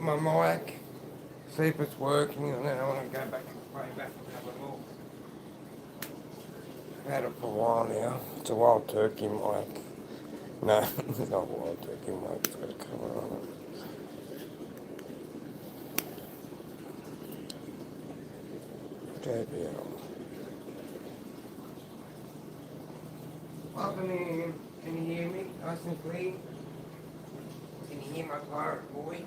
my mic, see if it's working, and then I want to go back way back and have a look. I've had it for a while now. It's a wild turkey mic. No, it's not a wild turkey mic. It's got a cover on it. JBL. Welcome in. Can you hear me? Nice and clean. Can you hear my pirate boy?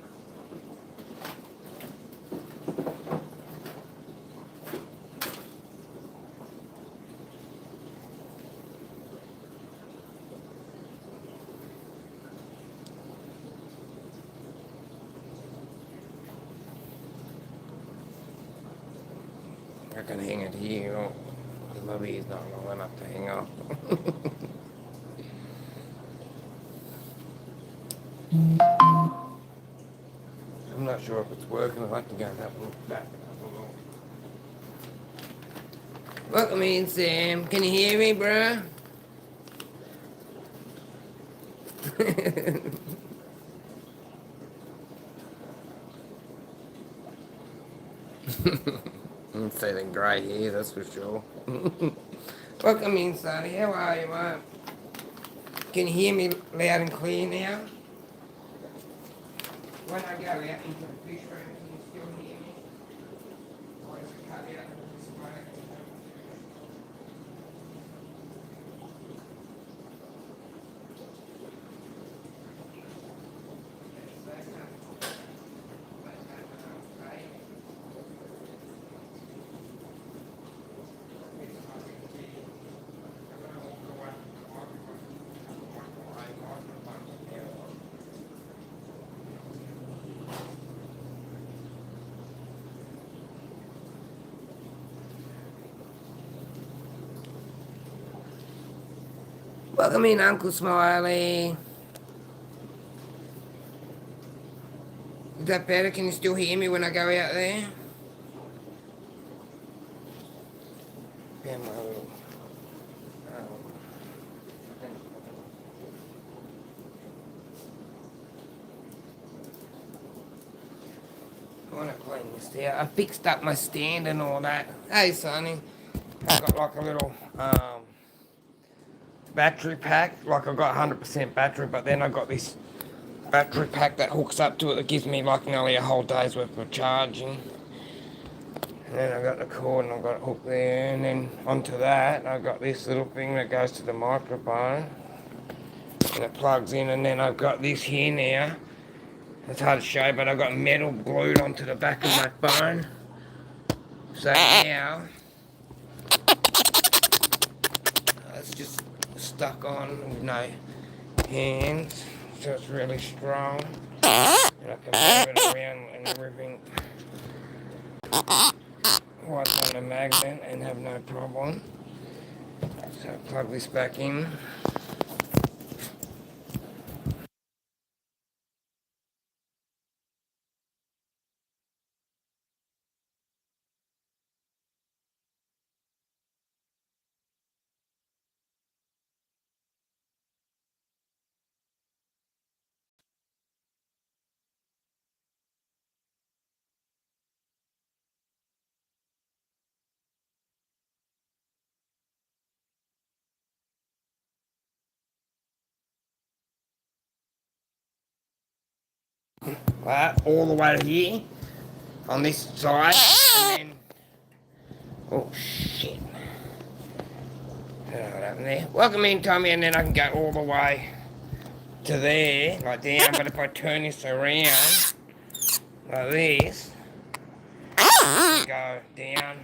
I can hang it here. Oh, maybe it's not long enough to hang up. I'm not sure if it's working. I'd like to go and have a look back. Welcome in, Sam. Can you hear me, bruh? I'm feeling great here, that's for sure. Welcome in, Sonny. How are you, mate? Can you hear me loud and clear now? When I go out into the fish room, can you still hear me? Or is it cut out this way? Welcome in, Uncle Smiley. Is that better? Can you still hear me when I go out there? Yeah, my little, I want to clean this there. I fixed up my stand and all that. Hey, Sonny. I've got like a little battery pack. Like I've got 100% battery, but then I've got this battery pack that hooks up to it that gives me like nearly a whole day's worth of charging. And then I've got the cord and I've got it hooked there. And then onto that, I've got this little thing that goes to the microphone. And it plugs in. And then I've got this here now. It's hard to show, but I've got metal glued onto the back of my phone. So now, it's just stuck on with no hands. So it's really strong. And I can move it around and everything. Wipe on the magnet and have no problem. So plug this back in. All the way to here on this side, and then oh shit! I don't know what happened there. Welcome in, Tommy, and then I can go all the way to there, like down. But if I turn this around like this, I can go down.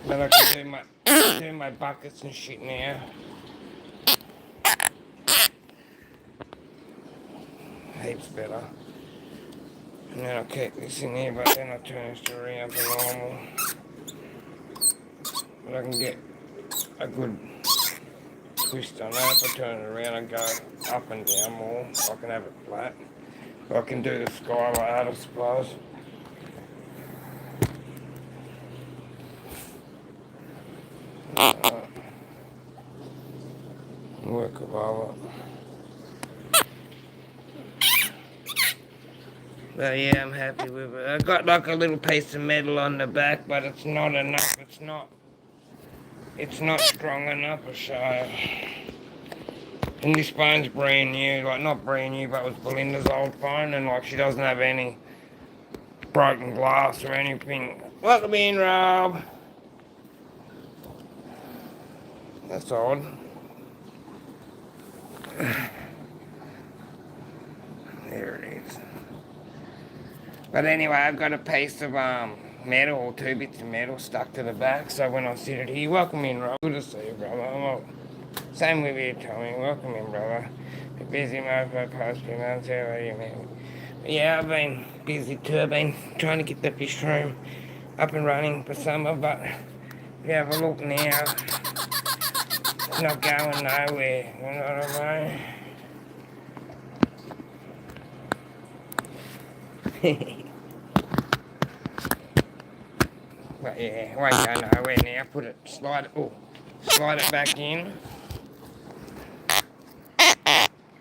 But I can do my buckets and shit now. Heaps better. And then I'll keep this in here, but then I'll turn this around to normal. But I can get a good twist on that. If I turn it around and go up and down more, I can have it flat. I can do the sky like that, I suppose. Work above it. But yeah, I'm happy with it. I got like a little piece of metal on the back, but it's not enough. It's not strong enough or so. And this phone's brand new, like not brand new, but it was Belinda's old phone, and like she doesn't have any broken glass or anything. Welcome in, Rob. That's odd. There it is. But anyway, I've got a piece of metal, or two bits of metal stuck to the back. So when I sit it here, welcome in, Rob. Good to see you, brother. Well, same with you, Tommy. Welcome in, brother. A busy mofo past few months. How are you, man? Yeah, I've been busy too. I've been trying to get the fish room up and running for summer, but if you have a look now, it's not going nowhere. You know what I mean? But yeah, it won't go nowhere now. Slide it back in.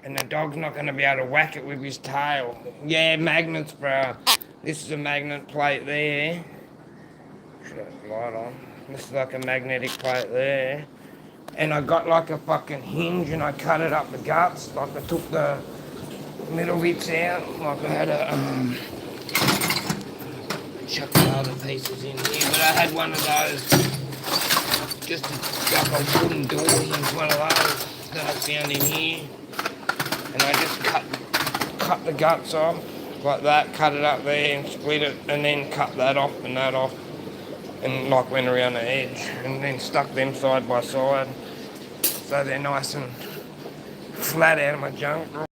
And the dog's not going to be able to whack it with his tail. Yeah, magnets, bro. This is a magnet plate there. Should have the light on. This is like a magnetic plate there. And I got like a fucking hinge and I cut it up the guts. Like I took the middle bits out. Like I had a chuck the other pieces in here. But I had one of those, just like a wooden door hinge, one of those that I found in here. And I just cut the guts off like that, cut it up there and split it, and then cut that off and that off, and like went around the edge and then stuck them side by side so they're nice and flat out of my junk drawer.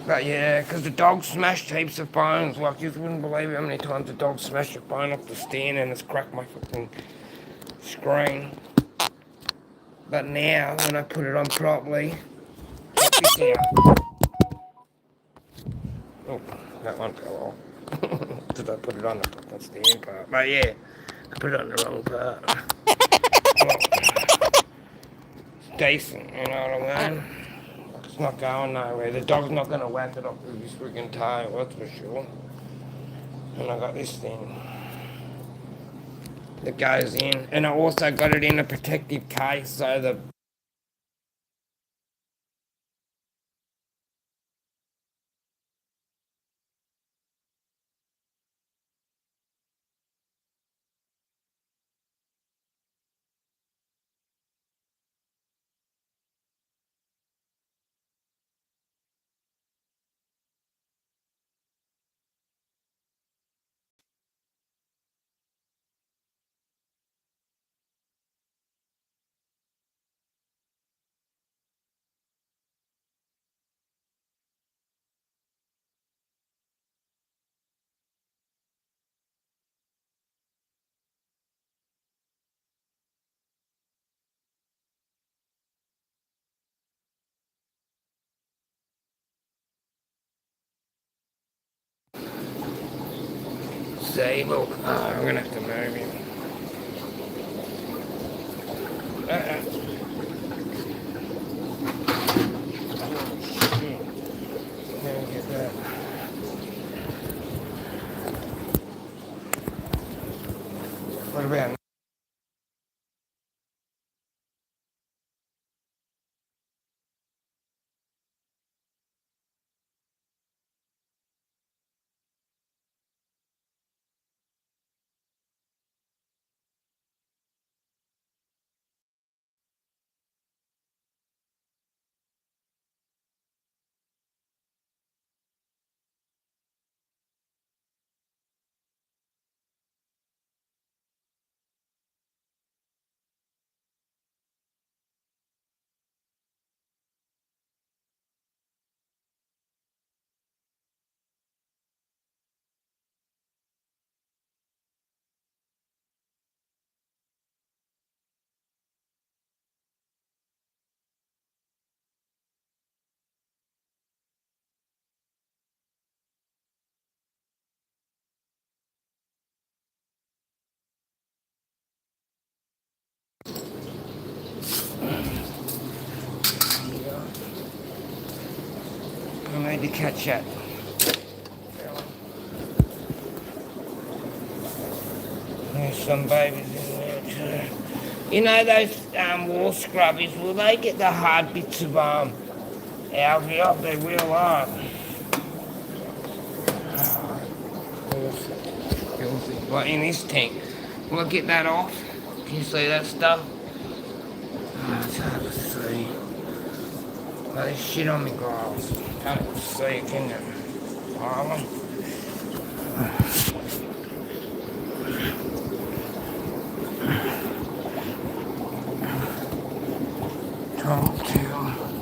But yeah, because the dog smashed heaps of phones. Like, you wouldn't believe how many times the dog smashed a phone off the stand and it's cracked my fucking screen. But now, when I put it on properly, check this out. Oh, that one fell off. Because I put it on the fucking stand part. But yeah, I put it on the wrong part. Well, it's decent, you know what I mean? It's not going nowhere. The dog's not going to whack it off with his freaking tail, that's for sure. And I got this thing that goes in. And I also got it in a protective case so the say, look, I'm going to have to move him. Shit. Let me get that. What about I need to catch that. There's some babies in there too. You know those wall scrubbies, will they get the hard bits of algae off? They will, filthy. Like in this tank. Will I get that off? Can you see that stuff? Oh, it's hard to see. Oh, there's shit on my glass. Can't even see it, can you? Harlan?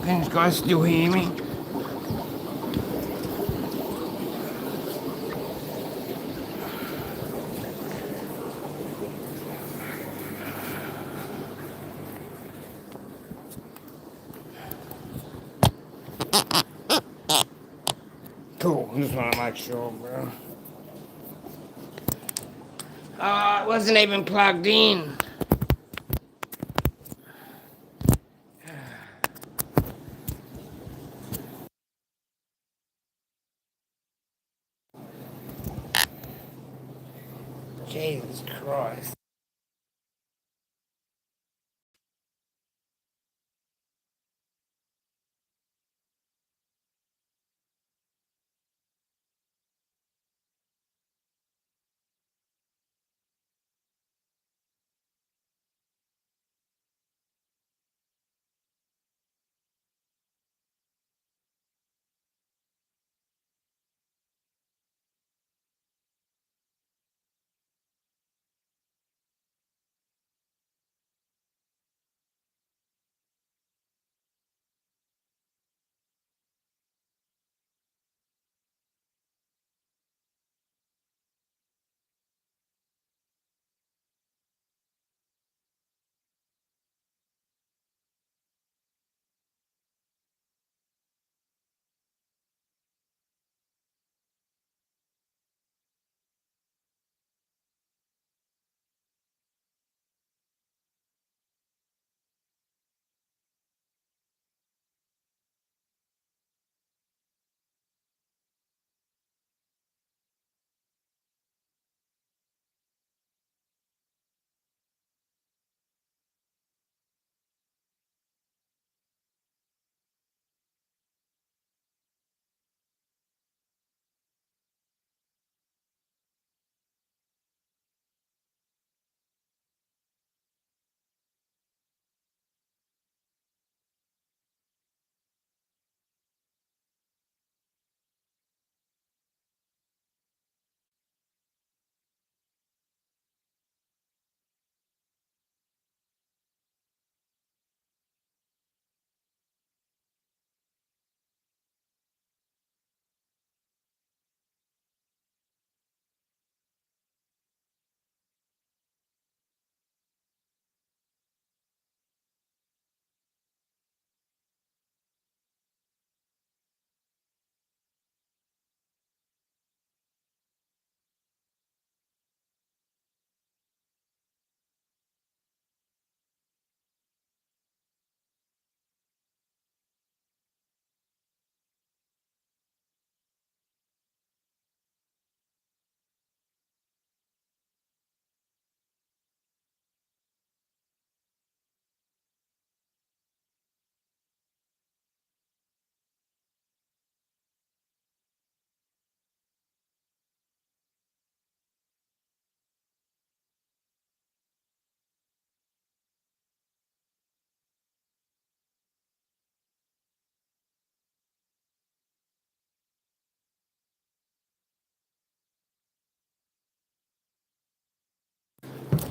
Can you guys still hear me? Cool, just want to make sure, bro. Oh, it wasn't even plugged in. Jesus Christ.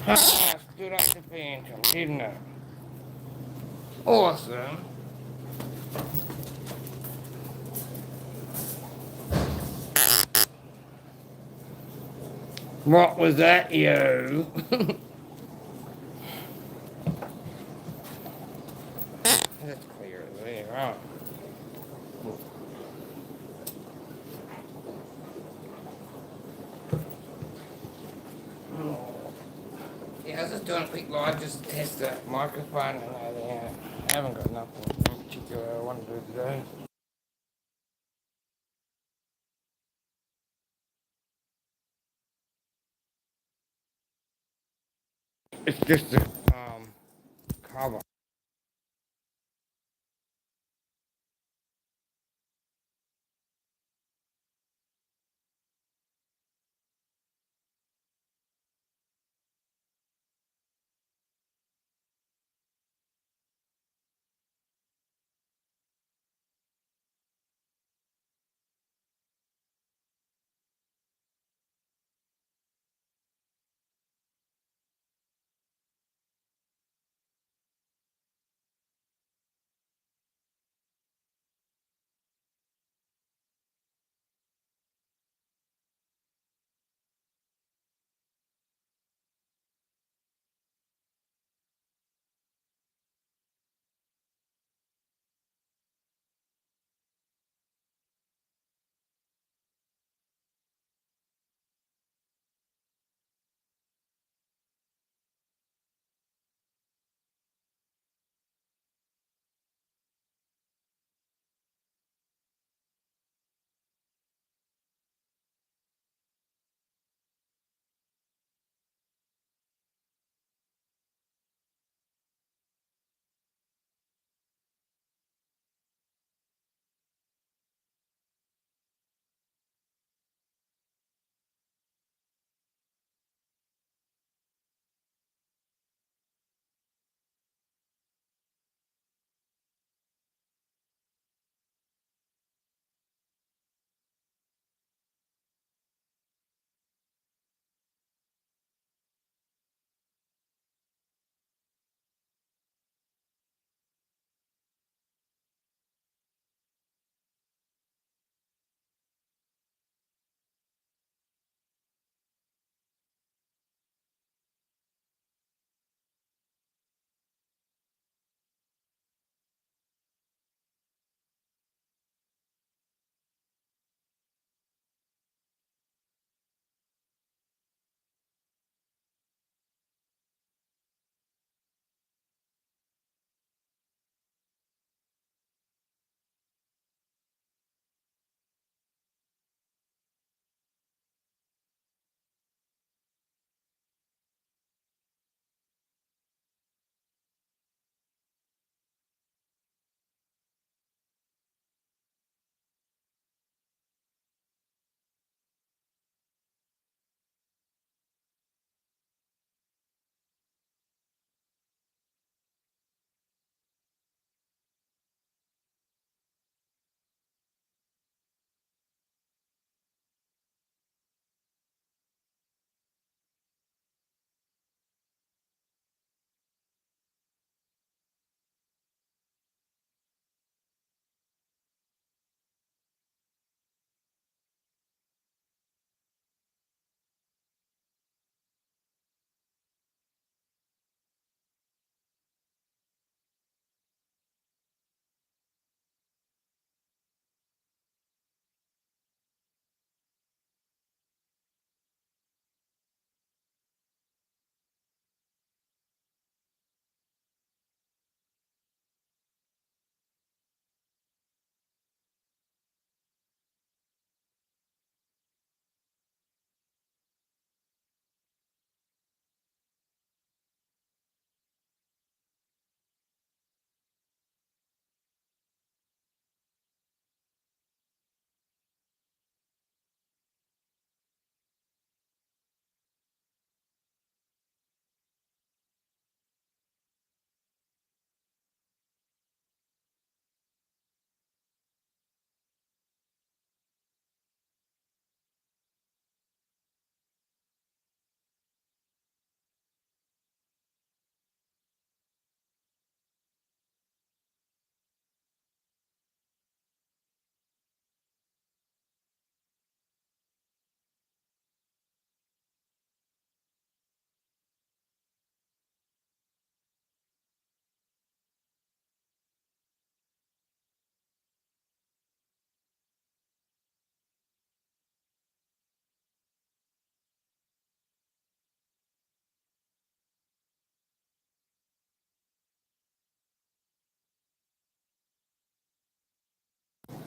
I stood up the phantom, didn't I? Awesome. What was that, yo? That's clear there, right? Yeah, I was just doing a quick live just to test the microphone and I haven't got nothing in particular I want to do today. It's just a cover.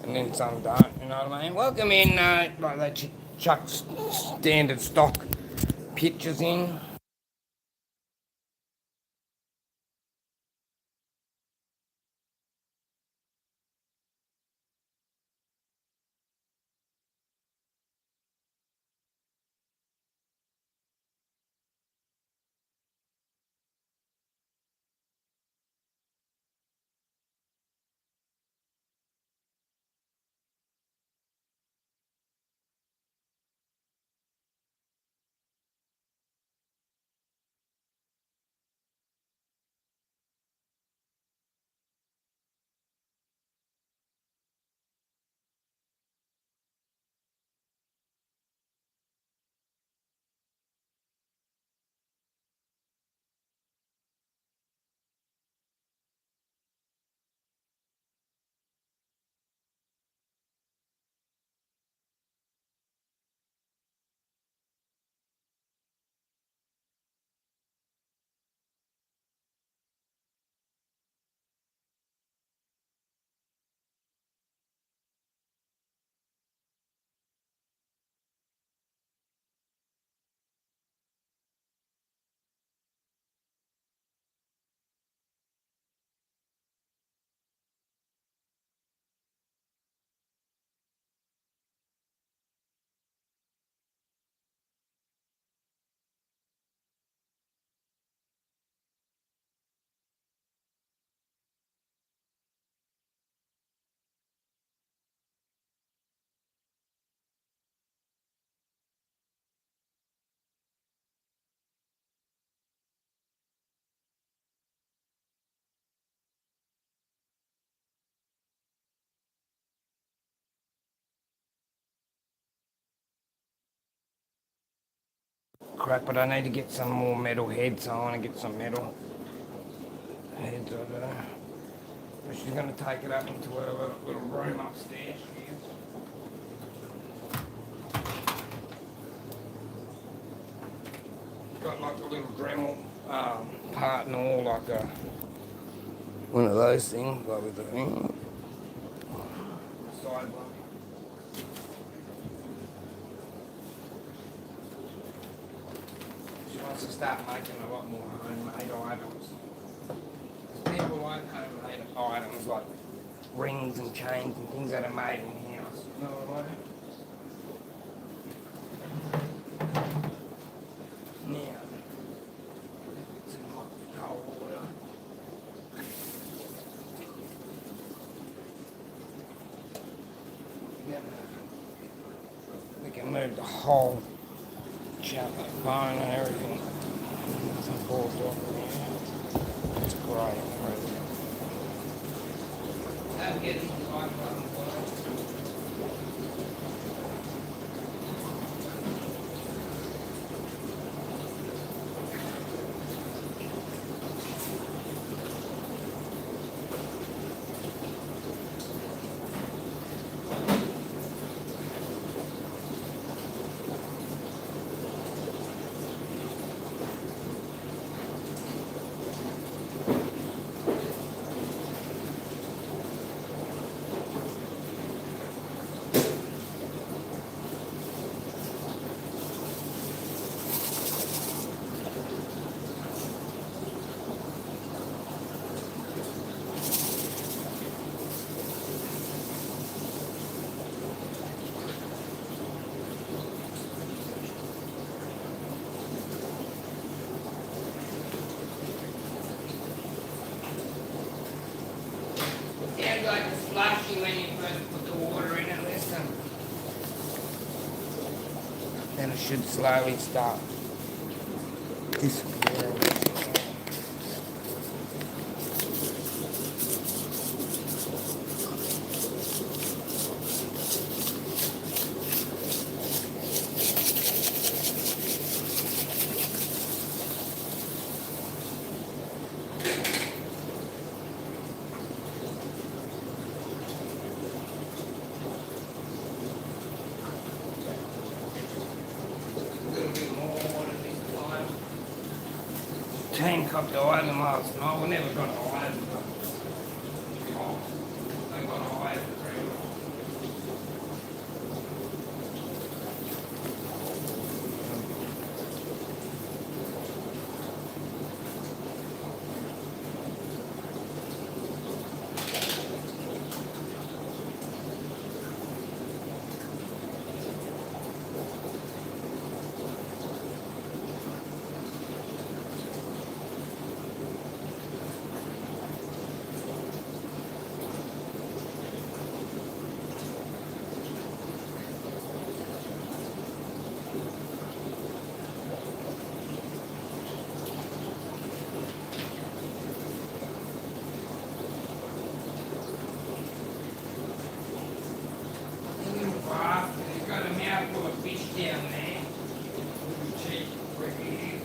And then some don't, you know what I mean? Welcome in, like they chuck standard stock pictures in. crap, but I need to get some more metal heads, so I want to get some metal heads of it. But she's going to take it up into her little room upstairs. Got like a little Dremel part and all, like one of those things, like with the side one. She wants to start making a lot more homemade items. People like homemade items like rings and chains and things that are made in house. You know what I mean? Now, it's in hot cold water. We can move the whole chunk of bone and everything. Nothing falls off in here. It's great. I'm getting the light button. Sounds like a slushy when you first put the water in it, listen. Then it should slowly start disappearing. Team copped the item last night. We're never going to hide them. They're going to hide them. He's got a mouthful of fish down there. Cheap, wicked.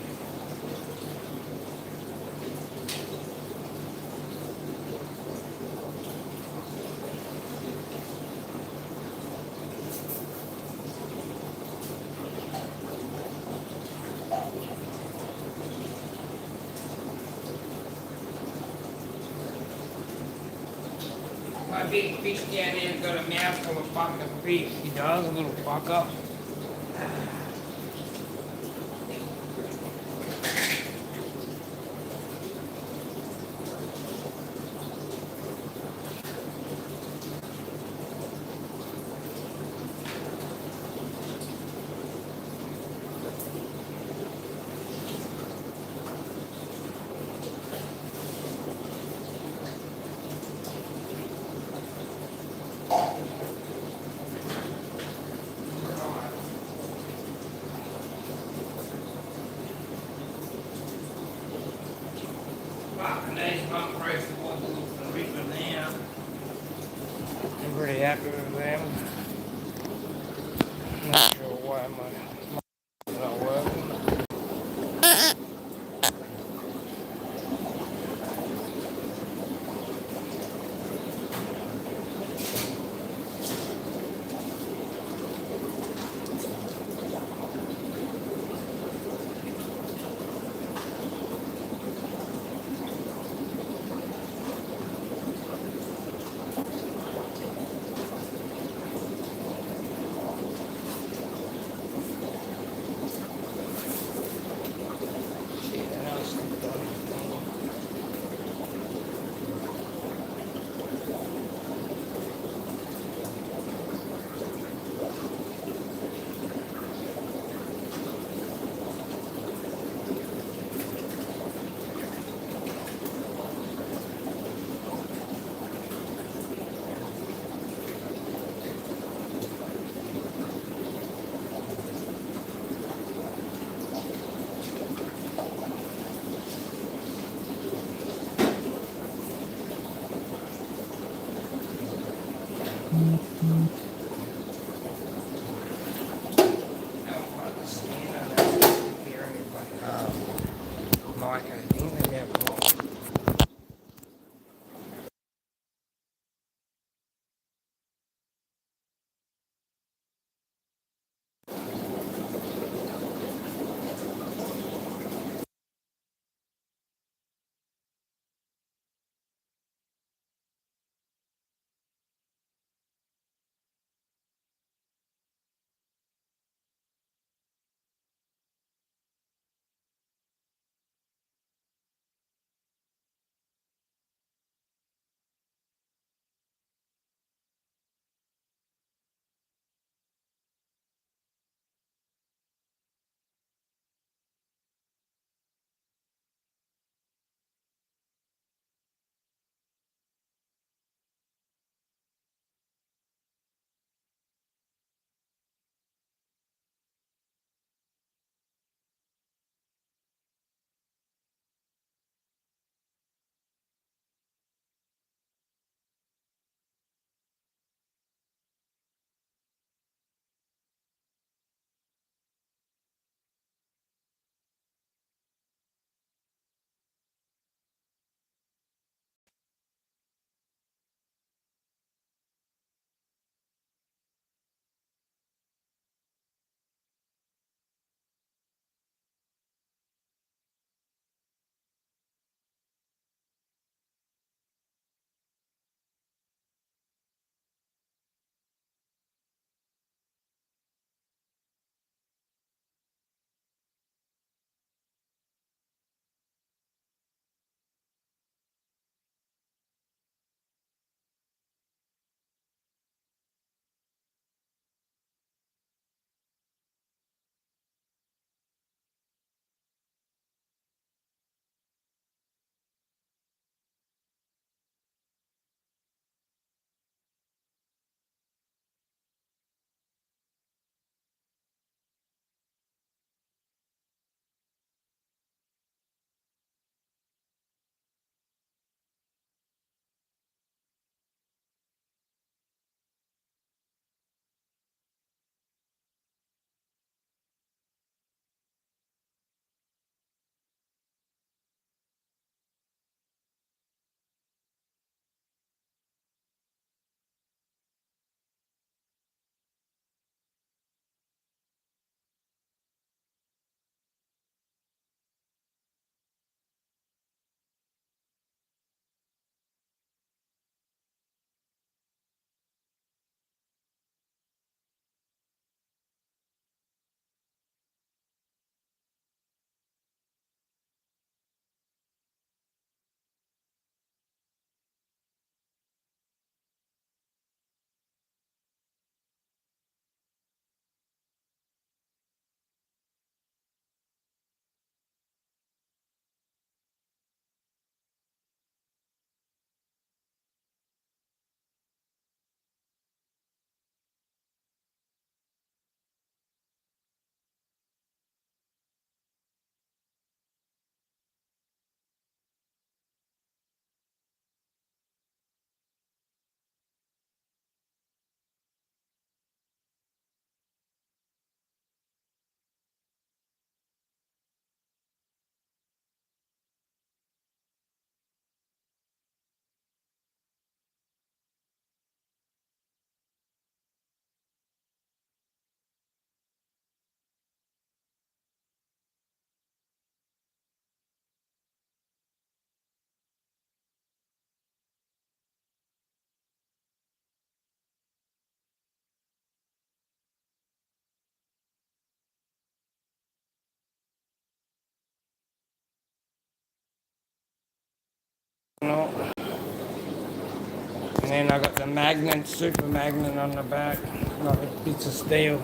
My big fish down there's got a mouthful of fucking fish. He does, a little fucker. Fucking these pump press boys are ripping now. I'm pretty happy with them. Not sure why my not working. Mike, I think they have no. And then I got the magnet, super magnet on the back, like bits of steel.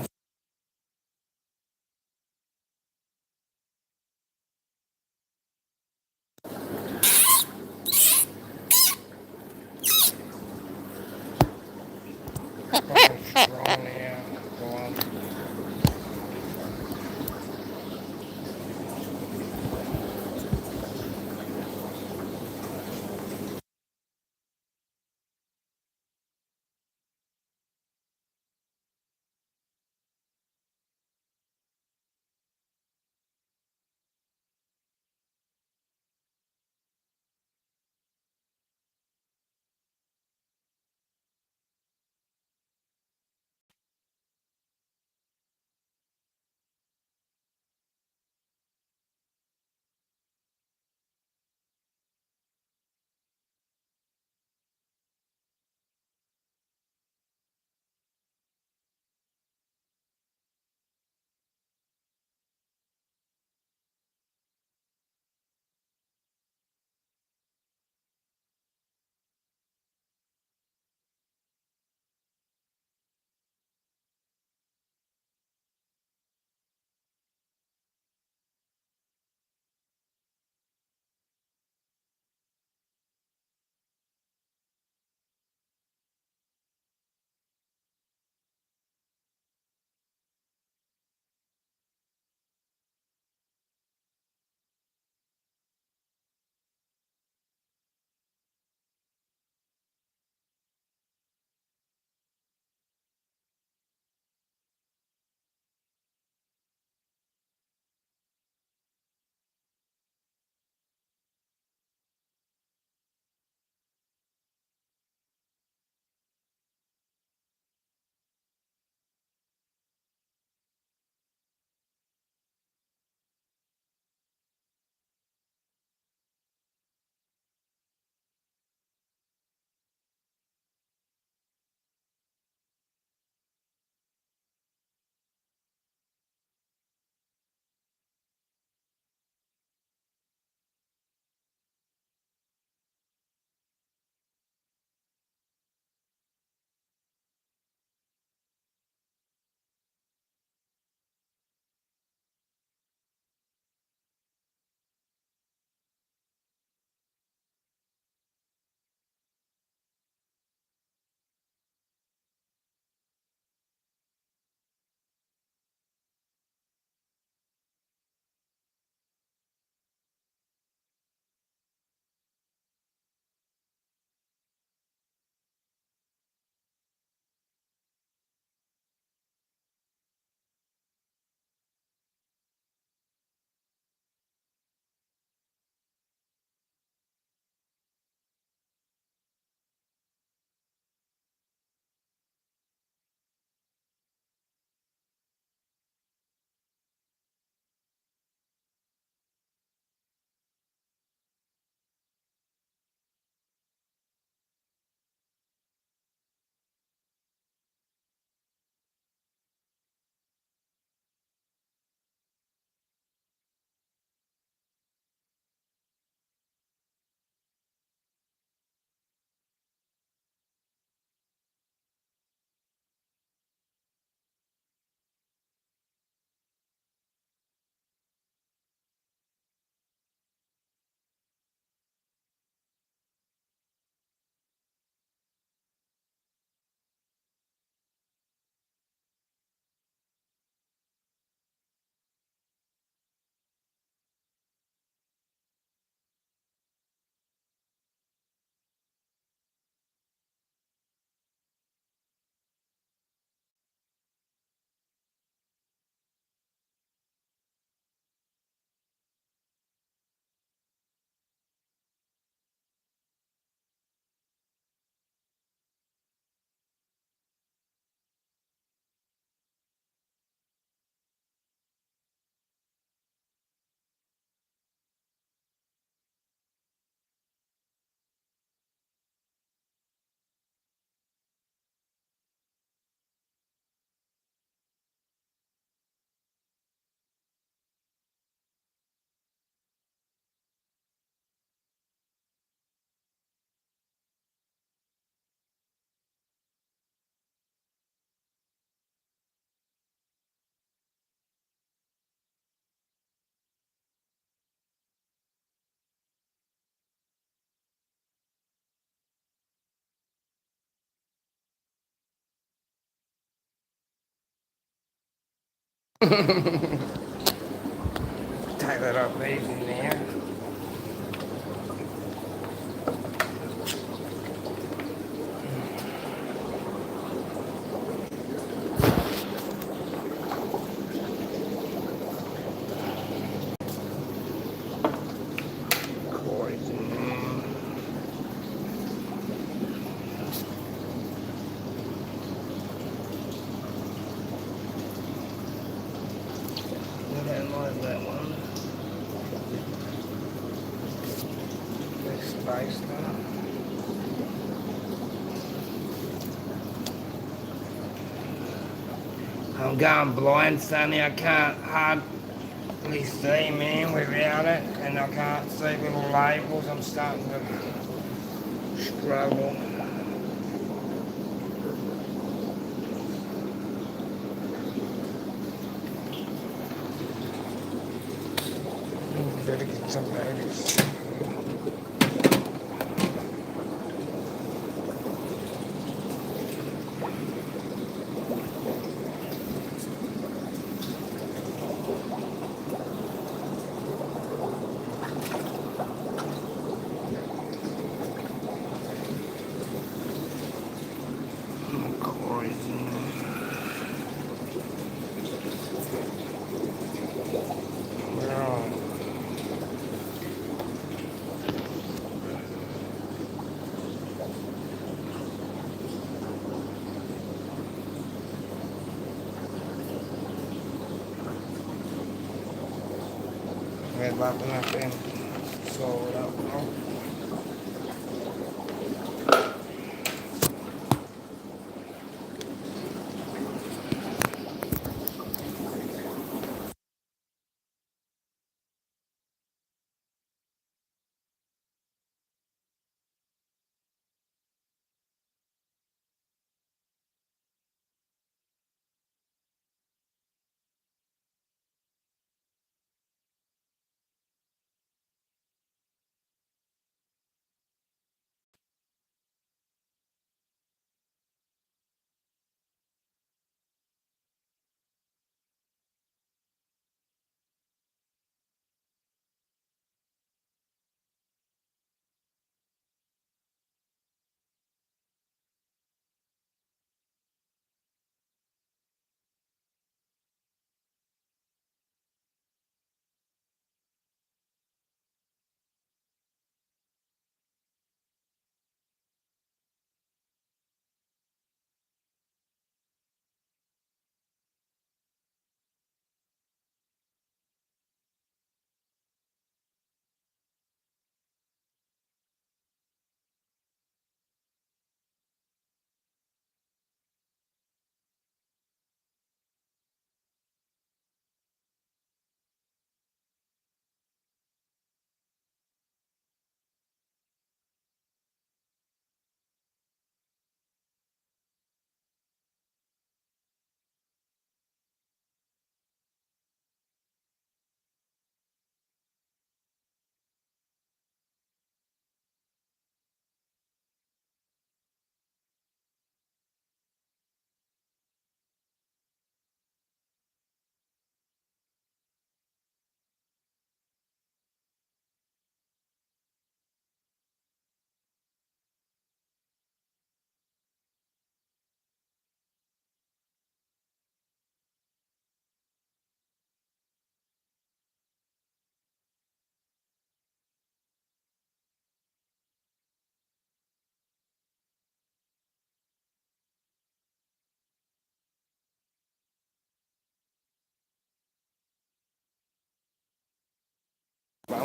Fucking strong now. Go on. Take that off easy now. Poison. I don't like that one. This space now. I'm going blind, Sonny. I can't hardly see, man, without it. And I can't see little labels. I'm starting to struggle. Better get some babies. We're lapping up in. So it up, no?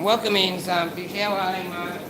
Welcome in, Sump. How are you, mate?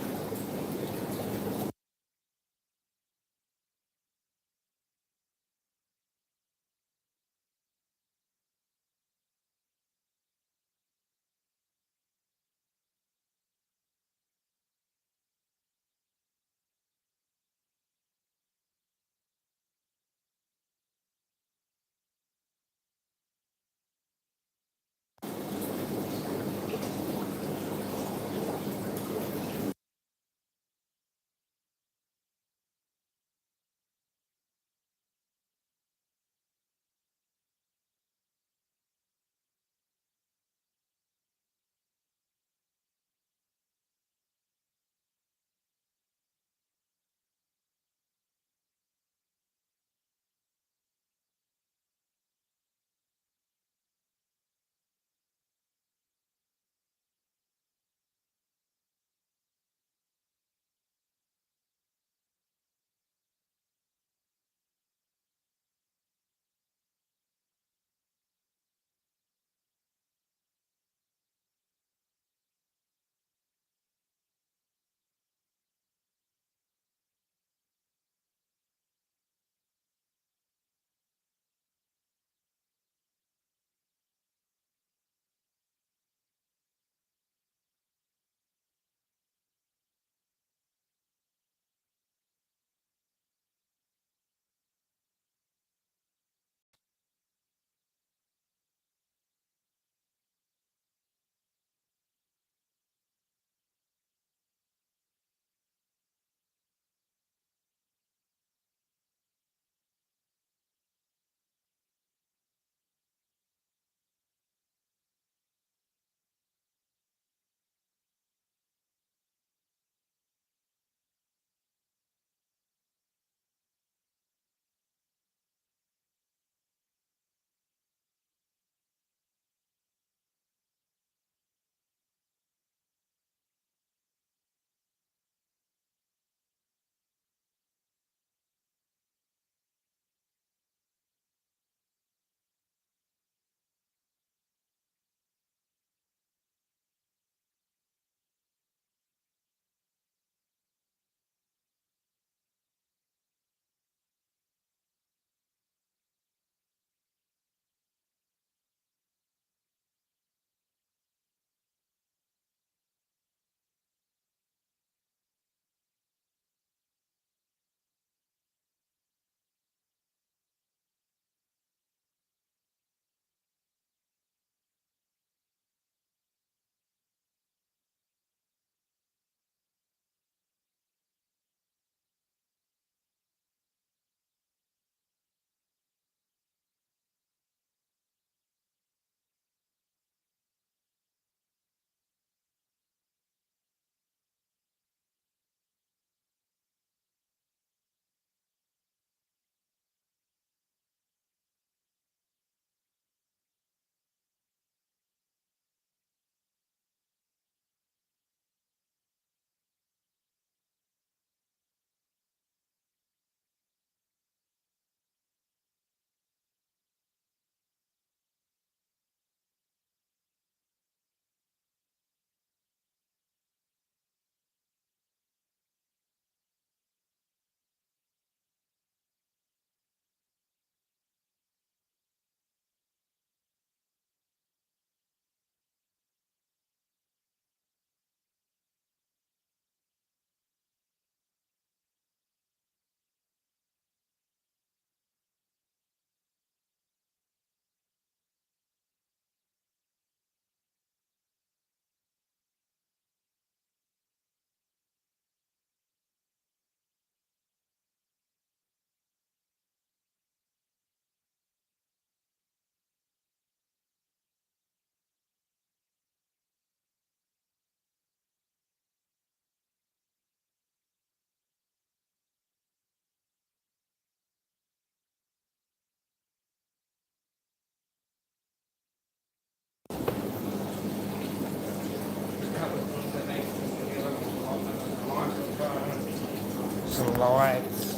lights.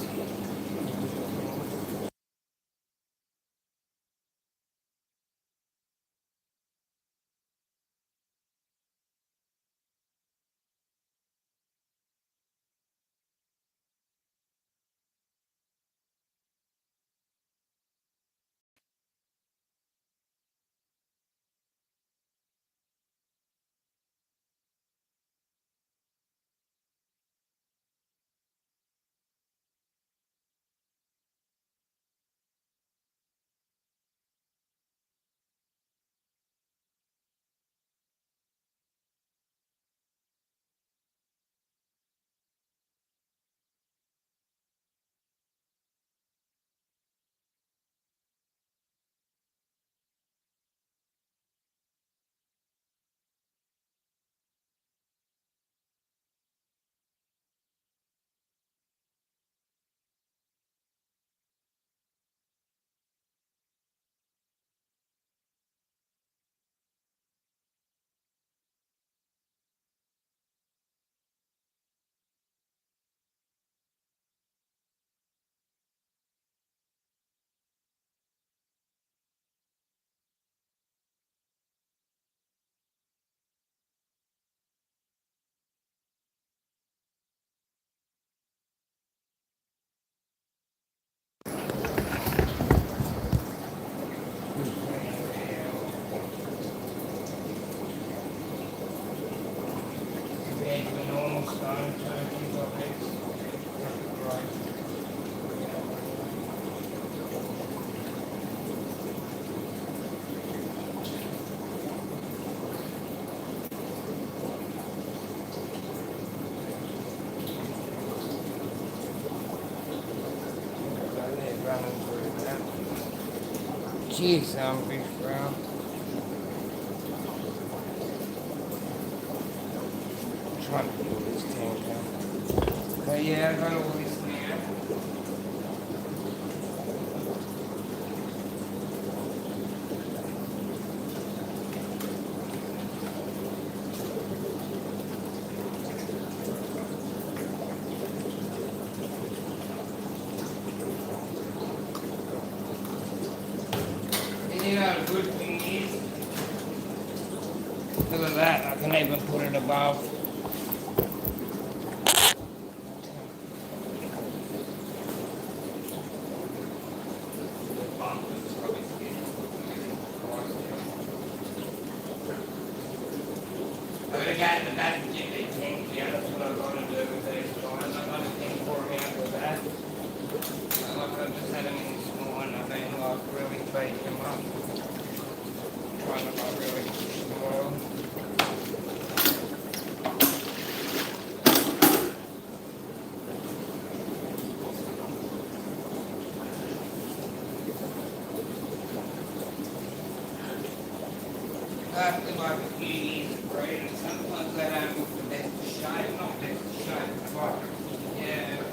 Jeez, I'm big bro. Trying to pull this tank out. But yeah, I got all this now. And you know, the good thing is, look at that, I can even put it above. I'm going to get the back and get the tank down. That's what I'm going to do with these guys. I'm going to tank pour them out with that. Like I just had them in this morning. I've been like really beating them up. Trying to like really push them well. After like a few years of breeding, sometimes they don't look the best of shape, not best of shape, but yeah.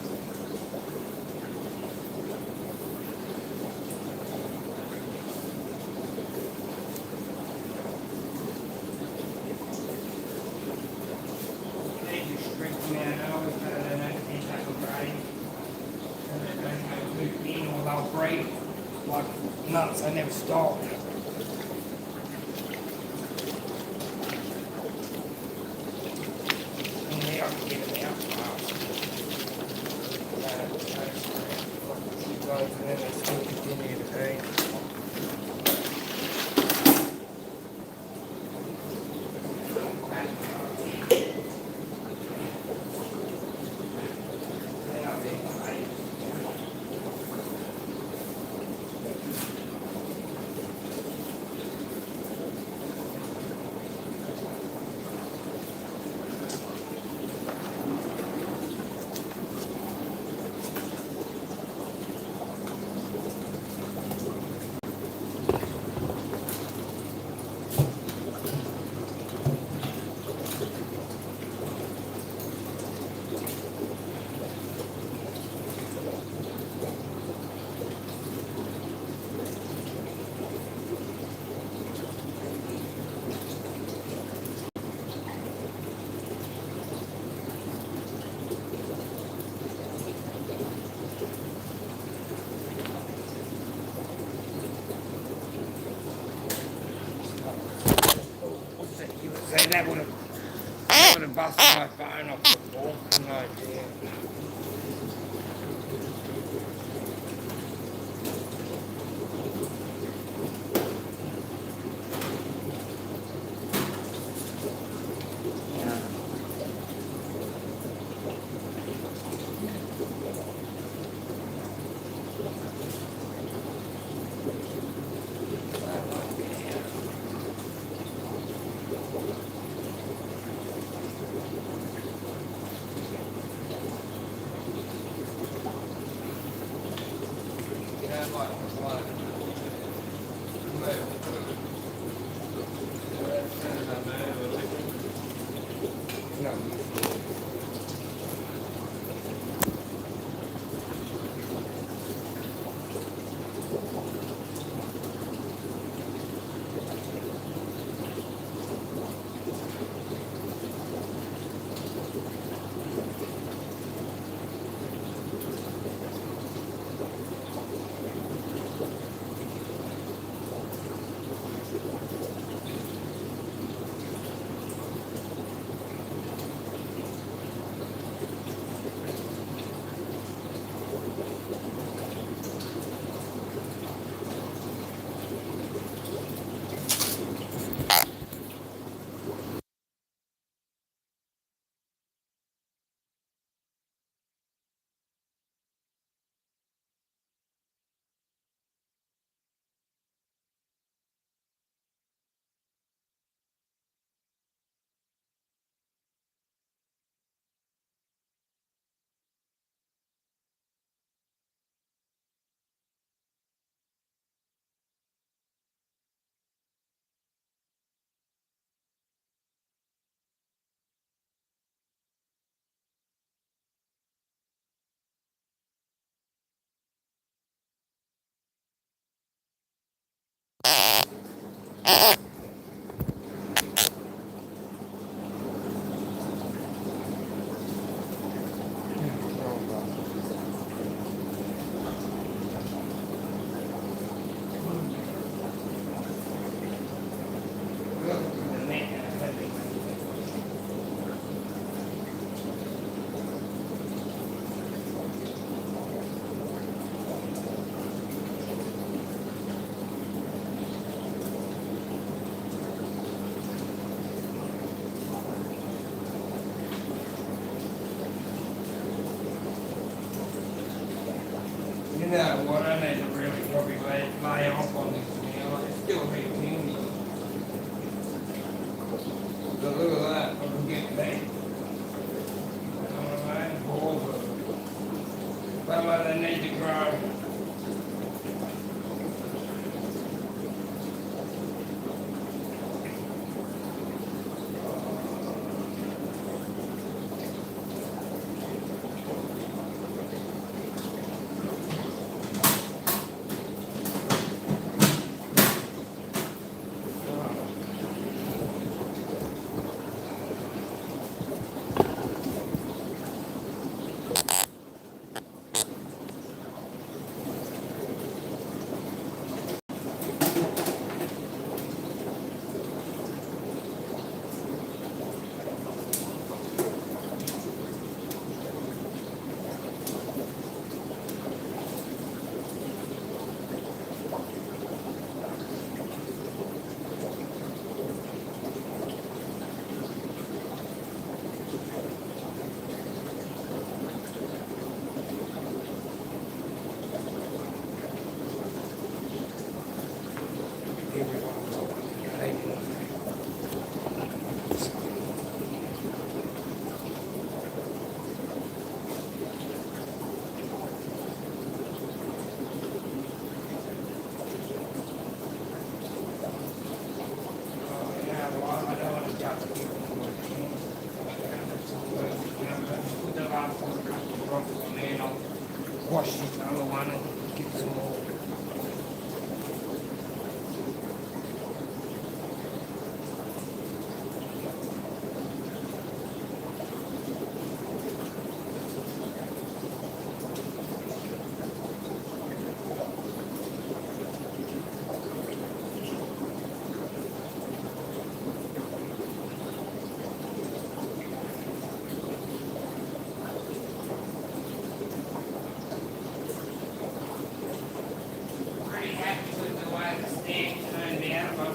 They just strip them out early so they don't end up a breed. So they don't have a loop in or they'll breed like nuts, they never stop. And then they still continue to be. that would have busted my phone off before. No dear. You know what, I need to really probably lay off on this now. It's still a bit windy. But look at that, I can get back. You know what I mean? Balls of but what they need to grow. stand turned out, but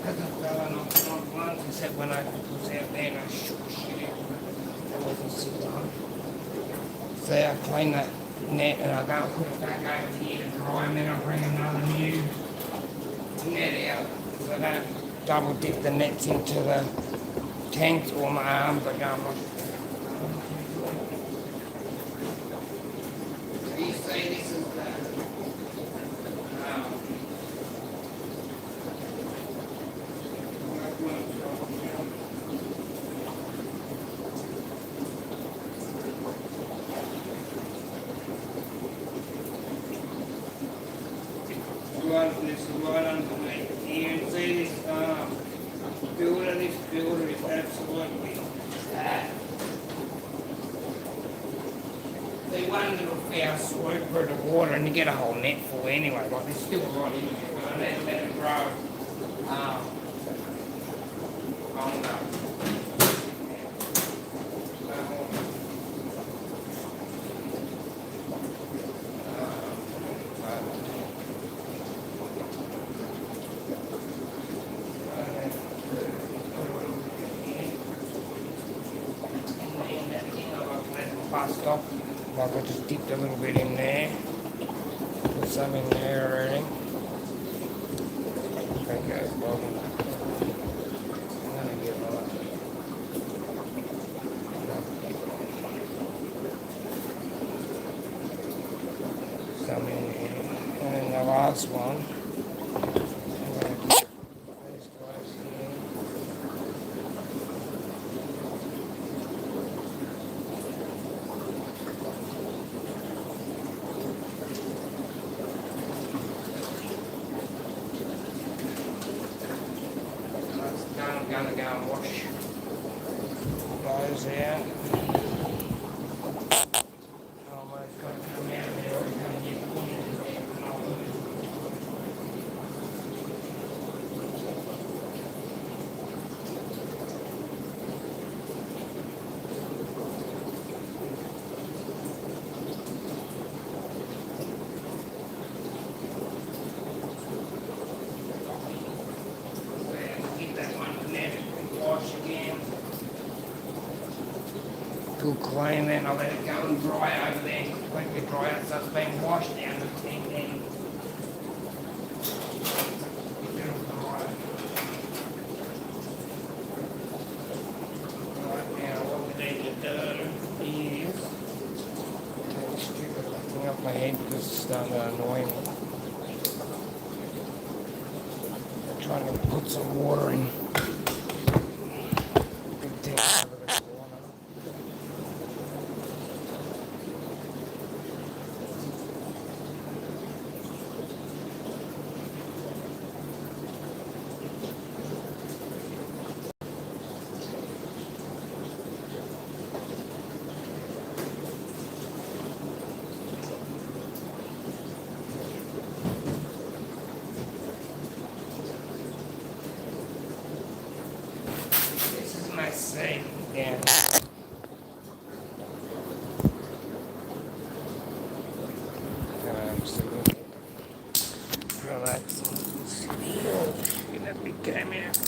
hasn't fallen off not once, except when I was out there and I shook shit out. That wasn't sit on. So I clean that net and I go and put it back over here to dry, and then I bring another new net out. So I don't double dip the nets into the tanks or my arms are going like. So you see this is the right underneath here, and see this builder. This builder is absolutely sad. See, one little foul swoop through the water and you get a whole net full anyway. Like there's still a lot in there, but I need to let it grow longer. Bust off, like I just dipped a little bit in there, put some in there already. There goes bottom. I'm gonna get some in there, and then the last one. I'm gonna get this close here. I'm gonna go and wash those out. Almost got to come out of there or gonna get wash again. Good clean, then I'll let it go and dry over there, completely dry out, so it's been washed down the tank then. Right now, what we need to do is take this stupid thing off my head because it's starting to annoy me. I'm trying to put some water in. Safe again. Absolutely. Relaxing. That became it.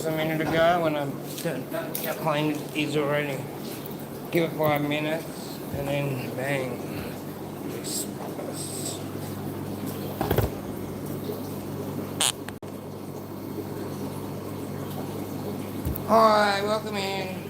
A minute ago when I'm clean is already. Give it 5 minutes and then bang. Hi, welcome in.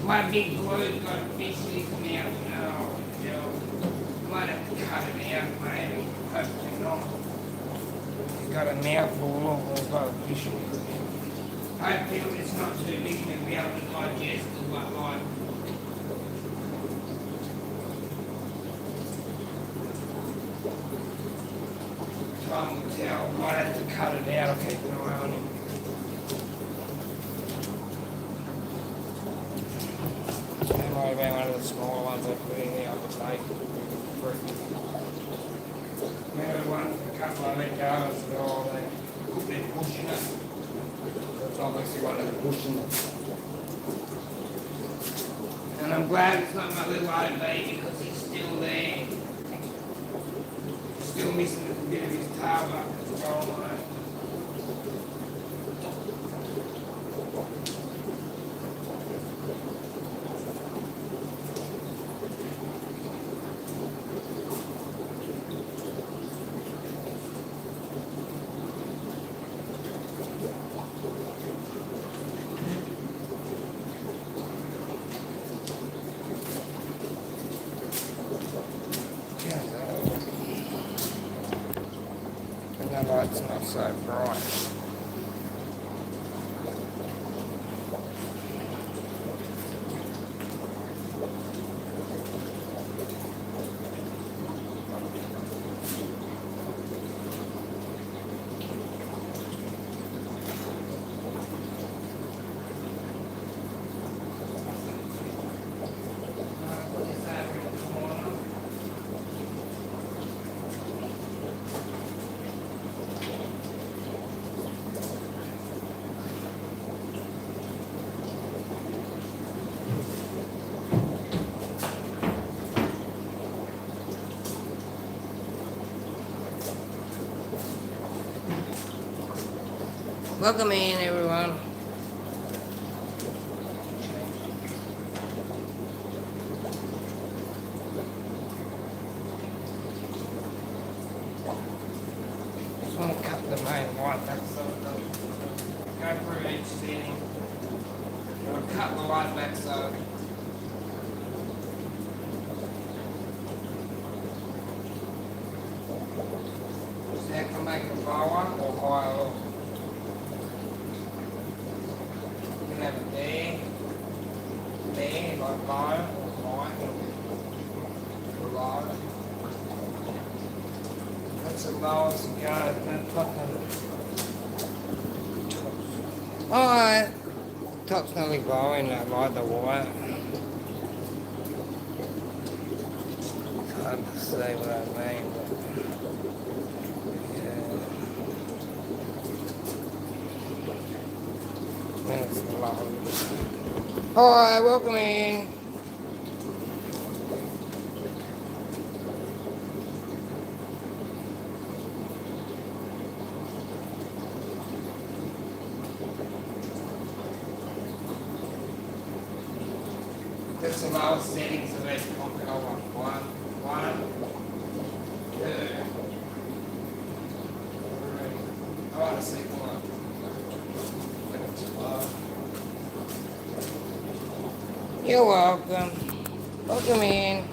My big glue's got officially come out now. Might have to cut it out, maybe. Hopefully not. It's got a mouthful of it, it's got a fish in it. Hopefully it's not too big and we'll be able to digest it, but like. Time will tell. Might have to cut it out, I'll keep an eye on him. That might have been one of the smaller ones I put in the other take. Remember one, a couple I let go and said, oh, they're pushing it. That's obviously one of the pushing it. And I'm glad it's not my little OB because he's still there. Still missing a bit of his tail, but it's all right. The light's not so bright. Welcome in, everyone. Just want to cut the main white back so it doesn't go through each setting. I'll cut the light back so that can make it lower or higher. You can have it there, like low or high, or low. That's the lowest it goes. That's fucking. Alright. Top's nearly glowing, that light, the wire. It's hard to see what I mean, but yeah. It's low. Alright, welcome in. There's some lower settings of each pocket. I want one, two, three. I want to see one. You're welcome. Welcome in.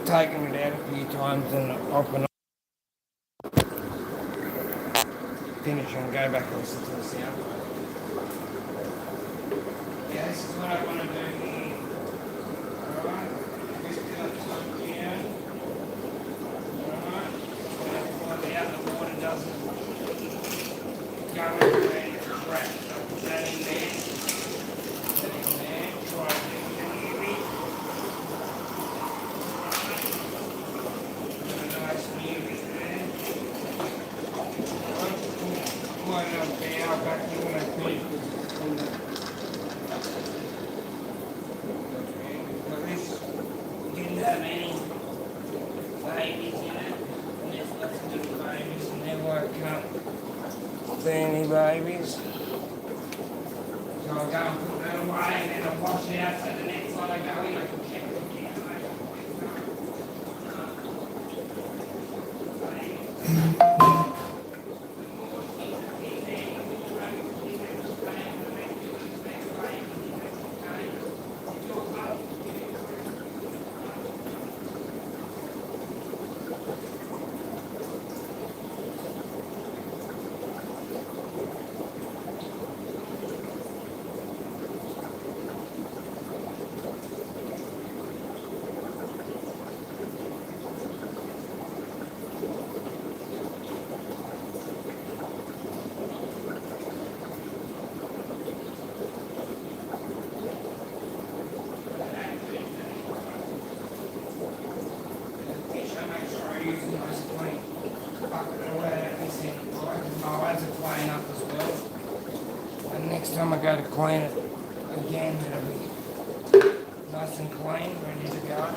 I've taken it out a few times and off and finish and go back and listen to the sound. Yeah, this is what I want to do here. Alright, just cut some down. Alright, find out the water doesn't go into any crap. So put that in there. Put that in there. Try to get it easy. Put a nice music there. Might not be out back here when I finish because it's on the... But this didn't have any babies in it. And there's lots of little babies and there won't come any babies. So I'll go and put that away and then I'll wash it out so the next time I go in I can check it again. Next time I go to clean it again, it'll be nice and clean, ready to go.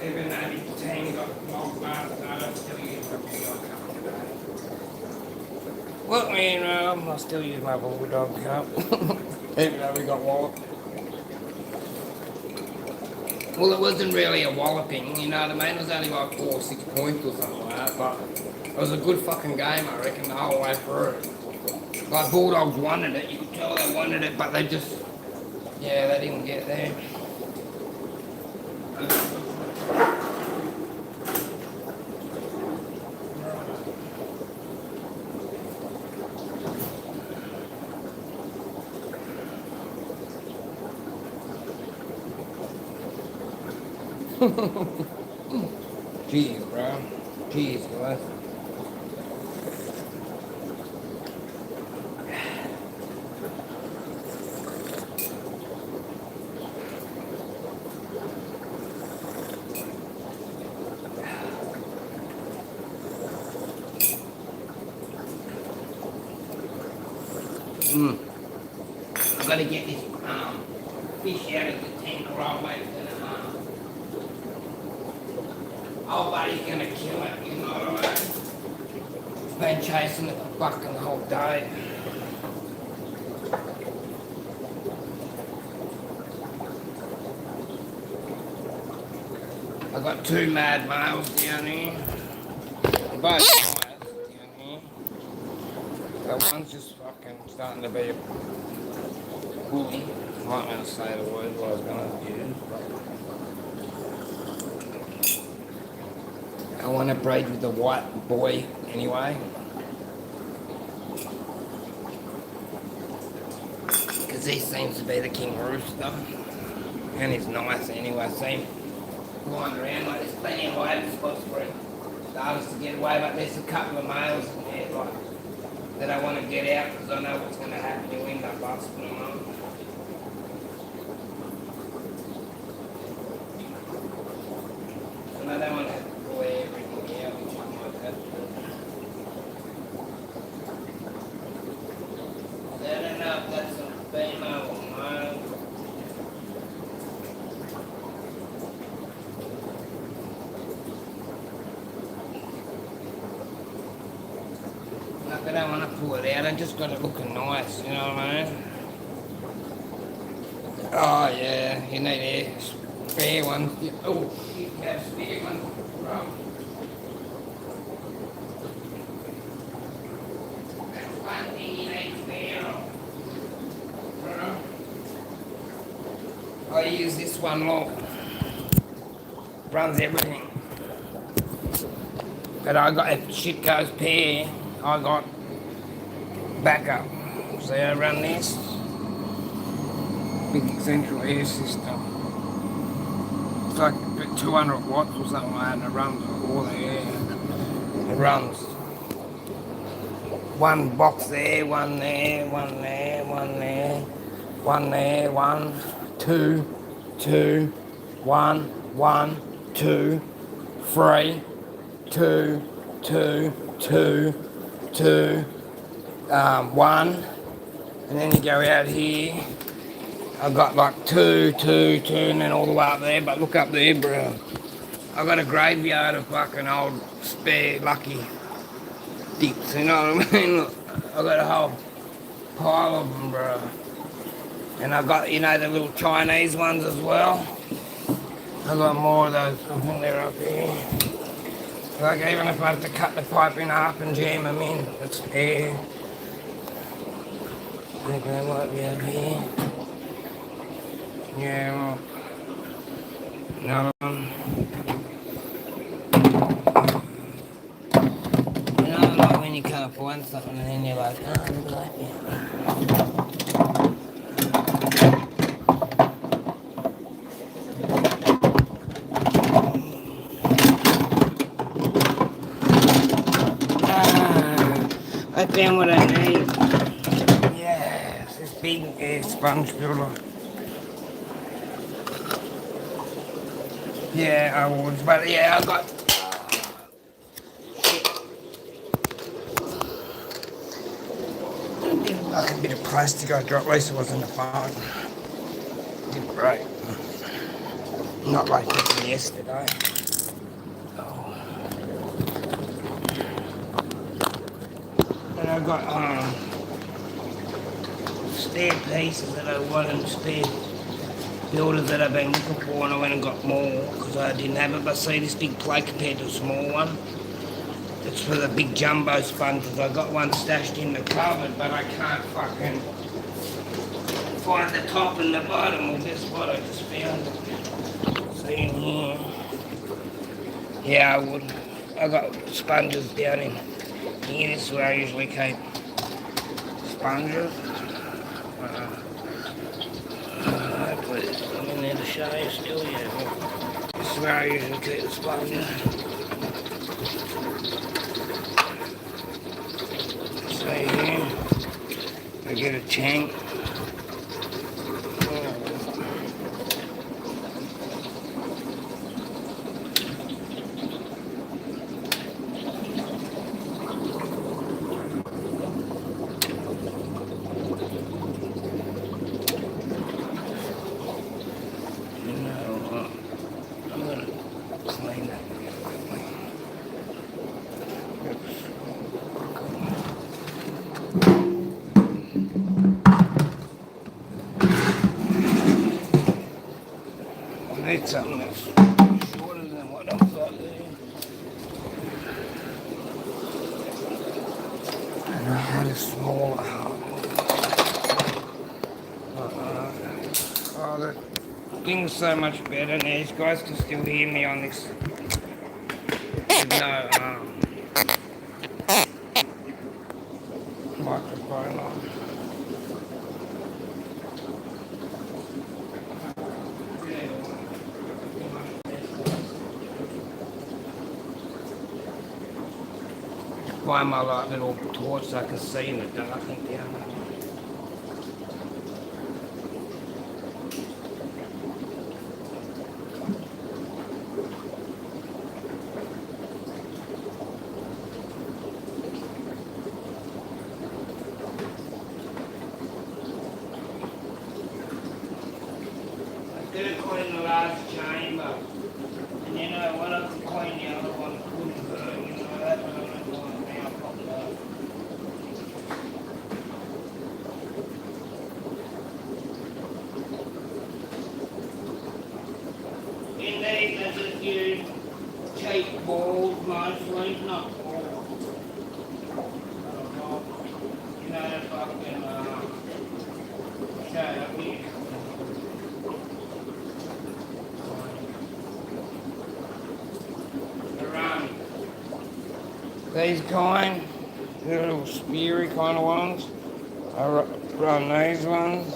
Even though the team got locked last night, I'm still using my bulldog cup today. Look, man, I still use my bulldog cup. Even though we got walloped. Well, it wasn't really a walloping, you know what I mean? It was only like 4 or 6 points or something like that, but it was a good fucking game, I reckon, the whole way through. Like, Bulldogs wanted it, you could tell they wanted it, but they just, yeah, they didn't get there. Jeez, bro. Jeez, guys. I've got to get this fish out of the tank or otherwise old buddy's gonna kill it, you know what I mean? He's been chasing it the fucking whole day. I've got two mad males down here. They're both nice down here. But one's just fucking starting to be a bully. I'm not going to say the word I was going to use, but I want to breed with the white boy anyway. Because he seems to be the king rooster. And he's nice anyway. See him flying around like there's plenty of hiding spots for him. Starts to get away, but there's a couple of males in there like, that I want to get out because I know what's going to happen. You'll end up busting them up. And I don't want to have to pull everything out, which I might have to. I don't know if that's a female or male. I don't want to pull it out, I just got it looking nice, you know what I mean? Oh yeah, you need a spare one. Oh, you can have a spare one. That's one thing you need spare of. I use this one lock. Runs everything. But I got, if shit goes pear, I got backup. So I run this big central air system. It's like 200 watts or something like that, and it runs all the air. It runs one box there, one there, one there, one there, one there, one, two, two, one, one, two, three, two, two, two, two, one, and then you go out here. I've got like two, two, two, and then all the way up there. But look up there, bro. I've got a graveyard of fucking old spare lucky dips. You know what I mean? Look, I've got a whole pile of them, bro. And I've got, you know, the little Chinese ones as well. I've got more of those. I think they're up here. Like even if I have to cut the pipe in half and jam them in, it's air. I think they might be up here. Yeah, well, another one. You know, like when you can't find something and then you're like, oh, I'm like that. I found what I need. Yeah, it's this big sponge builder. Yeah, I would, but yeah, I got like a bit of plastic I dropped, at least it wasn't a phone. Didn't break. Not like this from yesterday. Oh. And I got spare pieces that I wanted, spare builders that I've been looking for, and I went and got more because I didn't have it. But see this big plate compared to a small one, it's for the big jumbo sponges. I got one stashed in the cupboard, but I can't fucking find the top and the bottom. Well, guess what? I just found it. See in here. Yeah, I would. I got sponges down in here. This is where I usually keep sponges. I'm in there to show you still, yeah. This is where I usually keep the sponges. So here, I get a tank. need something that's shorter than what I've got there. And I had a smaller hole. Oh, the thing's so much better now. These guys can still hear me on this. With no microphone on. Find my like little torch so I can see in the dark and down there. Did clean the large chamber, and you know when I could clean the other one, couldn't hurt, you know that one I don't want now popped up. In these I just use cheap balls mostly, not balls. You know, if I can show you here. These kind, the little speary kind of ones, I run these ones,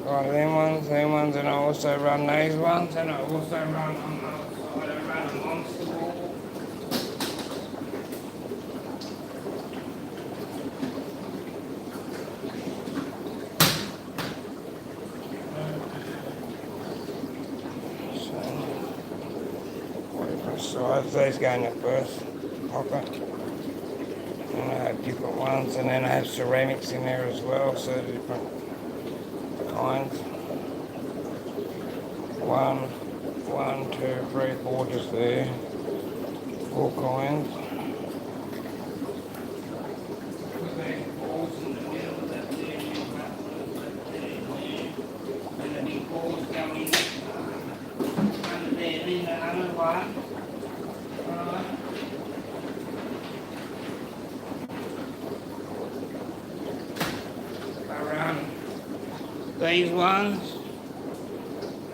like them ones, and I also run these ones, and I also run on the other side, I run a monster ball. Size, these go in the first pocket, and I have different ones, and then I have ceramics in there as well, so different kinds. 1, 2, 3, 4 just there, 4 kinds. Put these balls in the middle, that there, and the big balls go in under there, in the other one. These ones,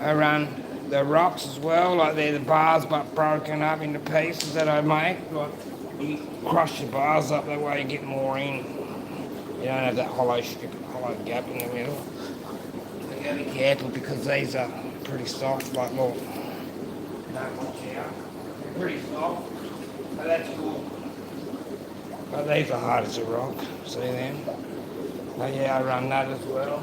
I run the rocks as well, like they're the bars but broken up into pieces that I make. Like you crush the bars up, that way you get more in. You don't have that hollow gap in the middle. So you gotta be careful because these are pretty soft, like look. Don't watch out. They're pretty soft, but that's good. But these are hard as a rock, see them? But yeah, I run that as well.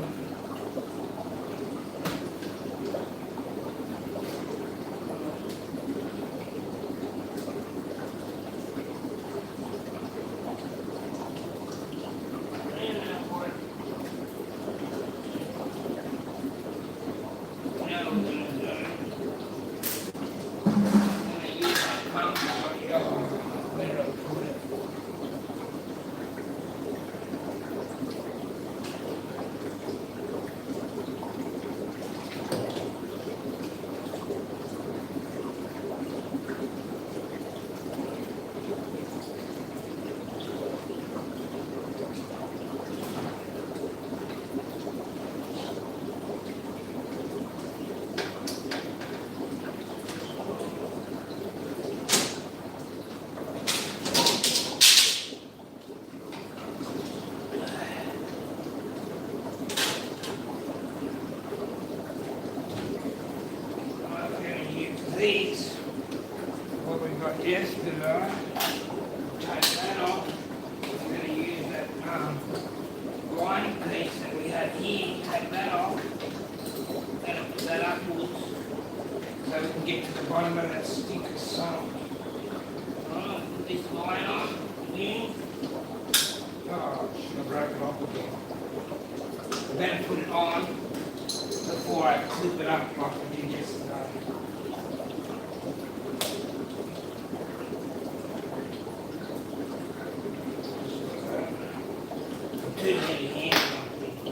These, what we got yesterday, take that off. I'm going to use that line piece that we had here, take that off, and put that upwards so we can get to the bottom of that stick of sump. Alright, put this line on again. Oh, should have broken off again. I better put it on before I clip it up like I did yesterday. Too many hands on things.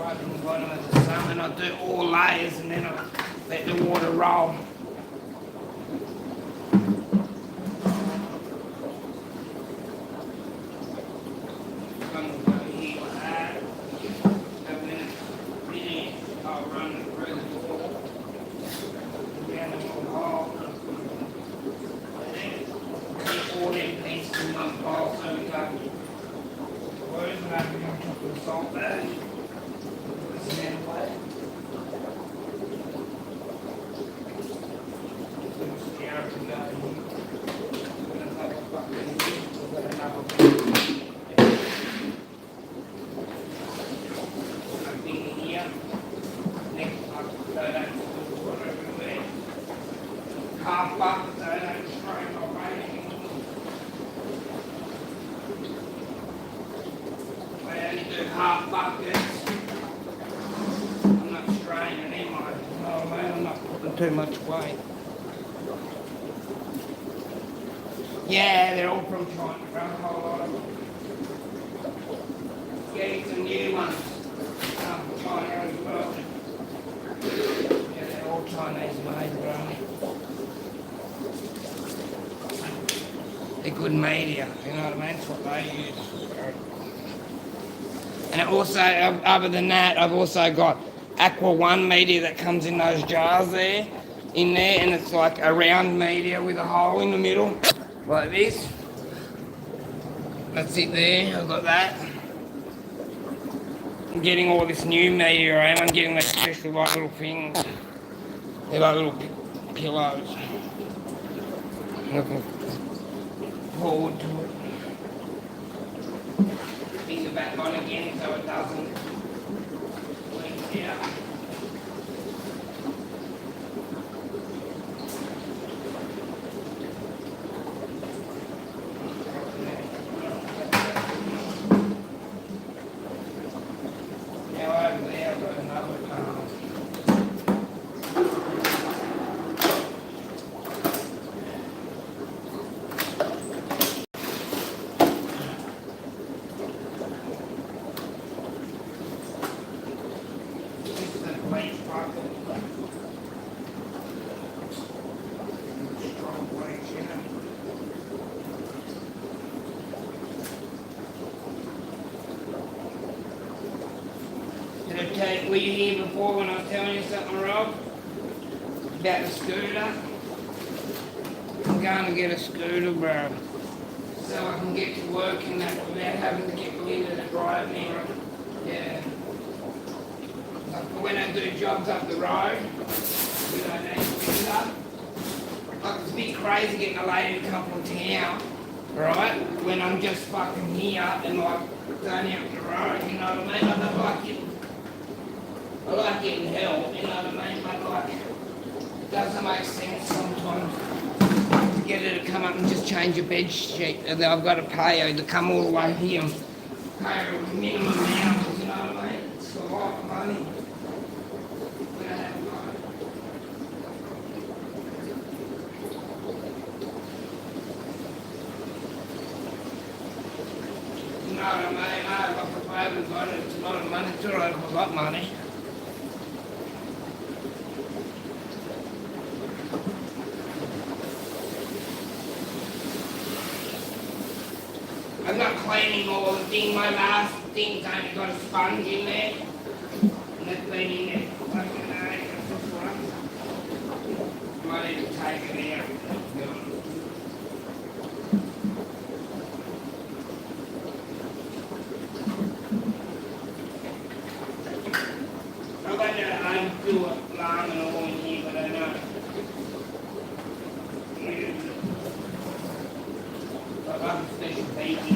right in the bottom of the sump, and I do all layers, and then I let the water roll. Salt bag. Half bucket, so I don't spray my way. I only do half buckets. I'm not straining in my, oh man, I'm not putting too much weight. Yeah, they're all from China, a whole lot of them. Getting some new ones from China as well. Yeah, they're all Chinese made, bro. They're good media, you know what I mean? That's what they use. And also, other than that, I've also got Aqua One media that comes in those jars there, and it's like a round media with a hole in the middle, like this. That's it there, I've got that. I'm getting all this new media, I'm getting those special like little things. They're like little pillows. Looking forward to it. These are back on again so it doesn't leak out. Now over there I've got another were you here before when I was telling you something, Rob? About the scooter? I'm going to get a scooter, bro. So I can get to work in that without having to get Linda to drive me. Yeah. Like when I do jobs up the road, we don't need Linda. Like it's a bit crazy getting a lady to come from town, right? When I'm just fucking here and like going out the road, you know what I mean? I don't like it. I like getting help, you know what I mean? But like, it doesn't make sense sometimes to get her to come up and just change a bed sheet. And then I've got to pay her to come all the way here and pay her a minimum hours, you know what I mean? It's a lot of money. We don't have money. You know what I mean? If I haven't got it, it's a lot of money. It's alright if I've got money. I'm not cleaning all the thing. My last thing's only got a sponge in there. And they're cleaning it. Fucking might even take it out. I got that do a lime and all in here, but I know. I'm special baby.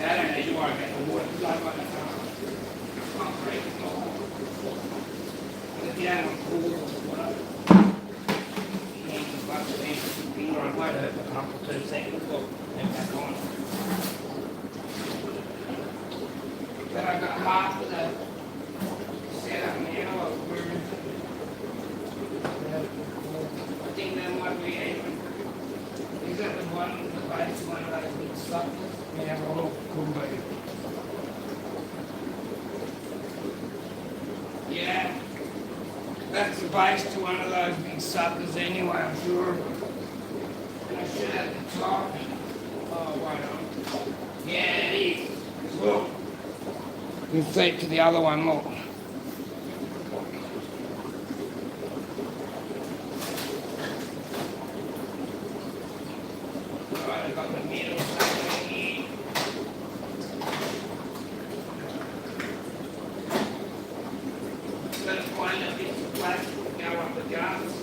I don't need to worry about the water because I've got the concrete floor. If you don't want pools or whatever, you need to bust it in with your finger. It might hurt the pump for 2 seconds. Look, and back on. But I've got half of the setup now. I think that might be even. Is that the one, the base one of those big suckers? Yeah. have a look, could be. Yeah, that's the base to one of those big suckers anyway, I'm sure. And I should have the top. Oh, wait on. Yeah, it is. Look. You can see it to the other one, look. Right, I've got the middle sucker here. Gonna find a bit of plastic to go up the guts.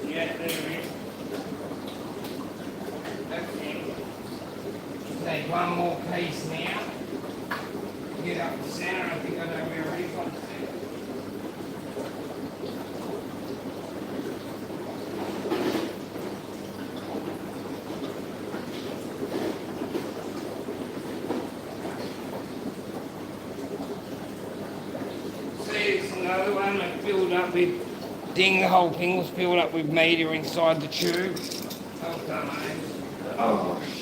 Yeah, there it is. That's it. Take one more piece now. Get up the center. I think I know where it is on the center. Another one that filled up with the whole thing was filled up with media inside the tube. Well done, mate. Oh, shit.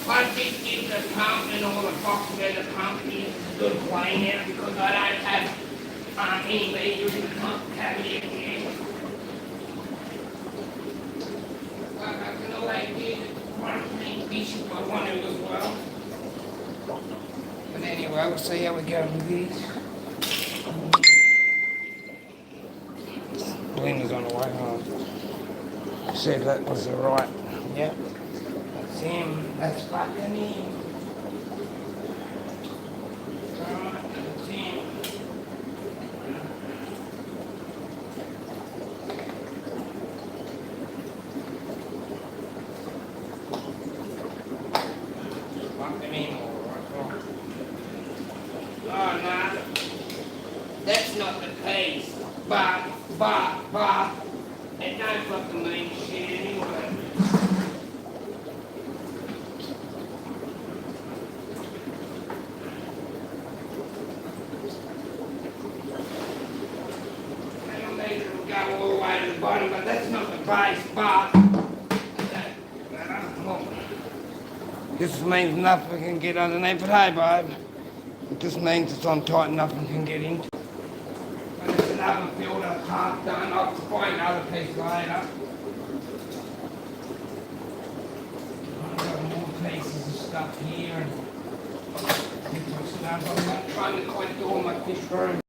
I think if the pump and all the box where the pump is a good play now because I don't have any media in the pump cavity again. But I can always get one clean fish if I want to as well. But anyway, we'll see how we go with this. Blender's on the way home. Said that was the right. Yep. Him, that's fucking him. Right, that's him. Fucking him, alright. Oh, no. That's not the piece. But, it don't fucking mean shit anyway. Go all the way to the bottom, but that's not the base, but this means nothing can get underneath, but hey babe, it just means it's on tight and nothing can get into it. But there's another filter part done, I'll find another piece later. I've got more pieces of stuff here and different stuff. I'm not trying to quite do all my fish room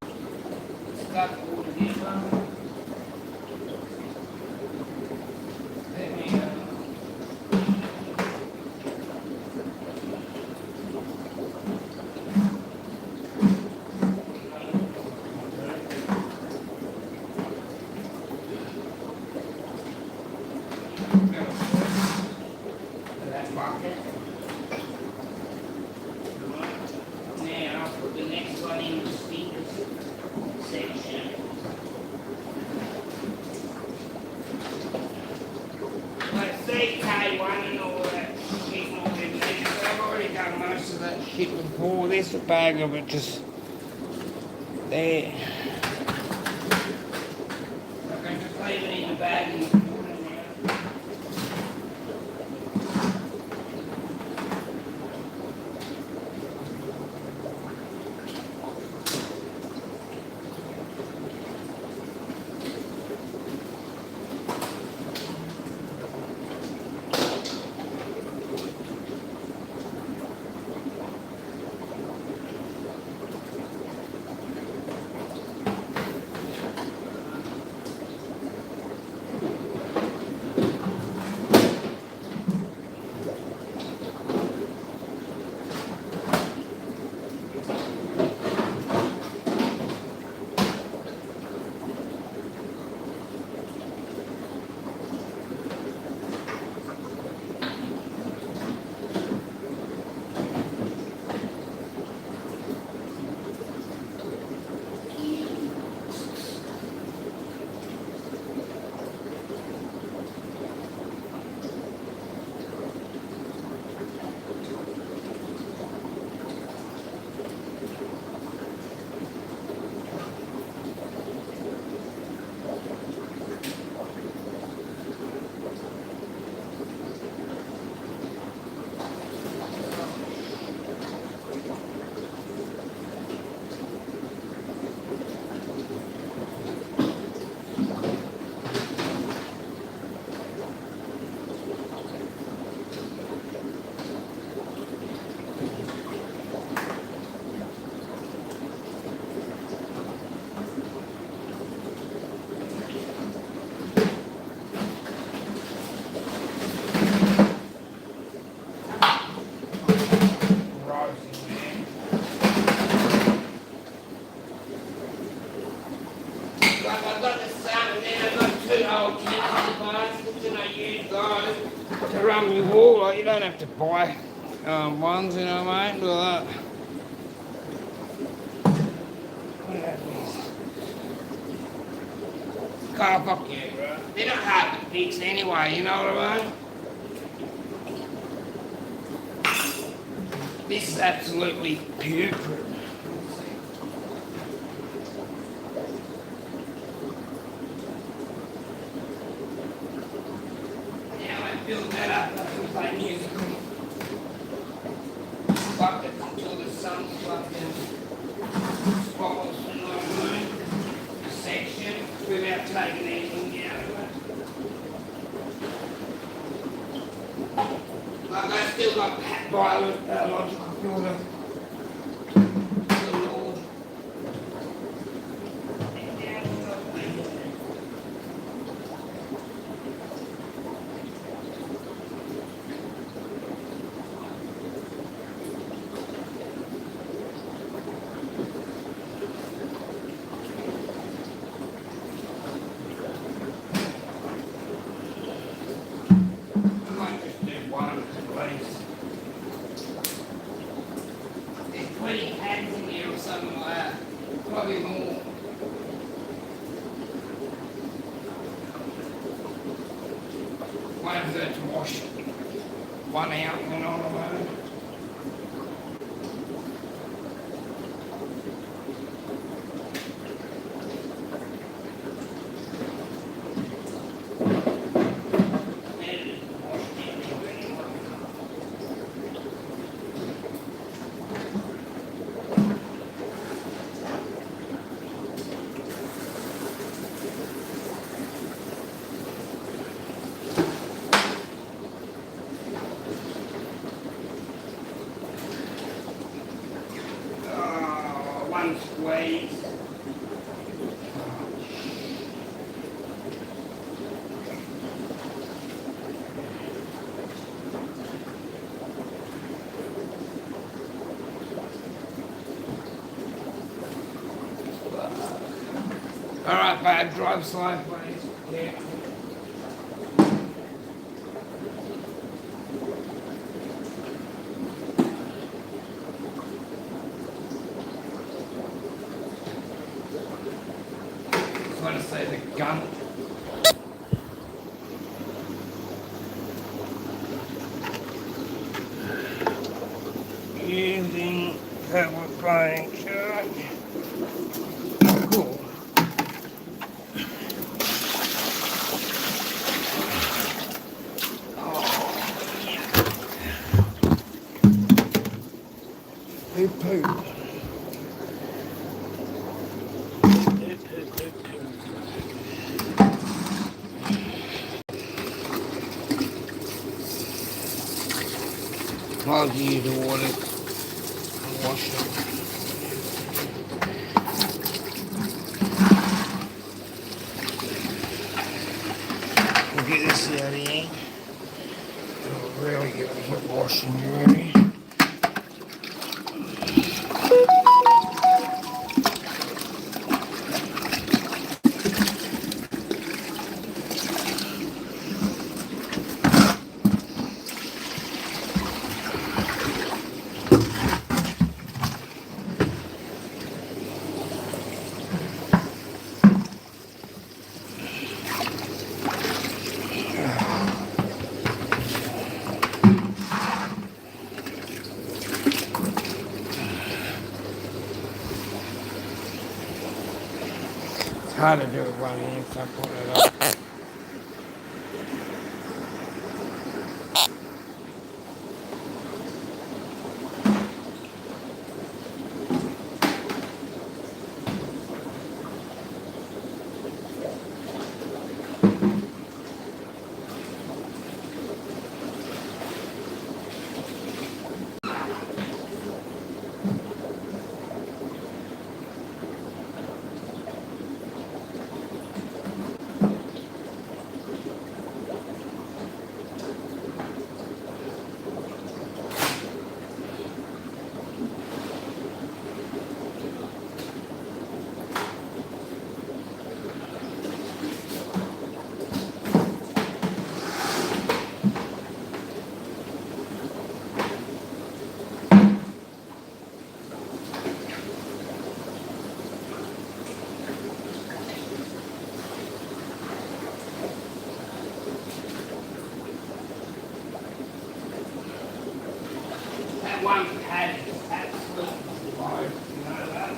stuff all together. That bucket. Now I'll put the next one in the speakers section. Like CK1 and all that shit and all them things. I've already done most of that shit before. There's a bag of it just there. I can just leave it in the bag and put it in there. don't have to buy ones, you know, mate. Look at that. Car fuck yeah, bro. They're not hard to fix anyway, you know what I mean? This is absolutely putrid. Now I build that up, I can play music. Fuck it until the sun fucking swallows, you know what I mean? Section without taking anything out of it. Like I still got biological filter. Probably more. One of them to wash one out, you know what I mean? Squeeze. Alright, babe, drive slow, please. Yeah. I want to say the gun. Using that playing charge. Cool. Oh, yeah. Poop poop. I'll use the water and wash it. We'll get this out of here. It'll really get a good washing ready. It's hard to do it with one hand, so I put it up. one pad is absolutely low, you know that?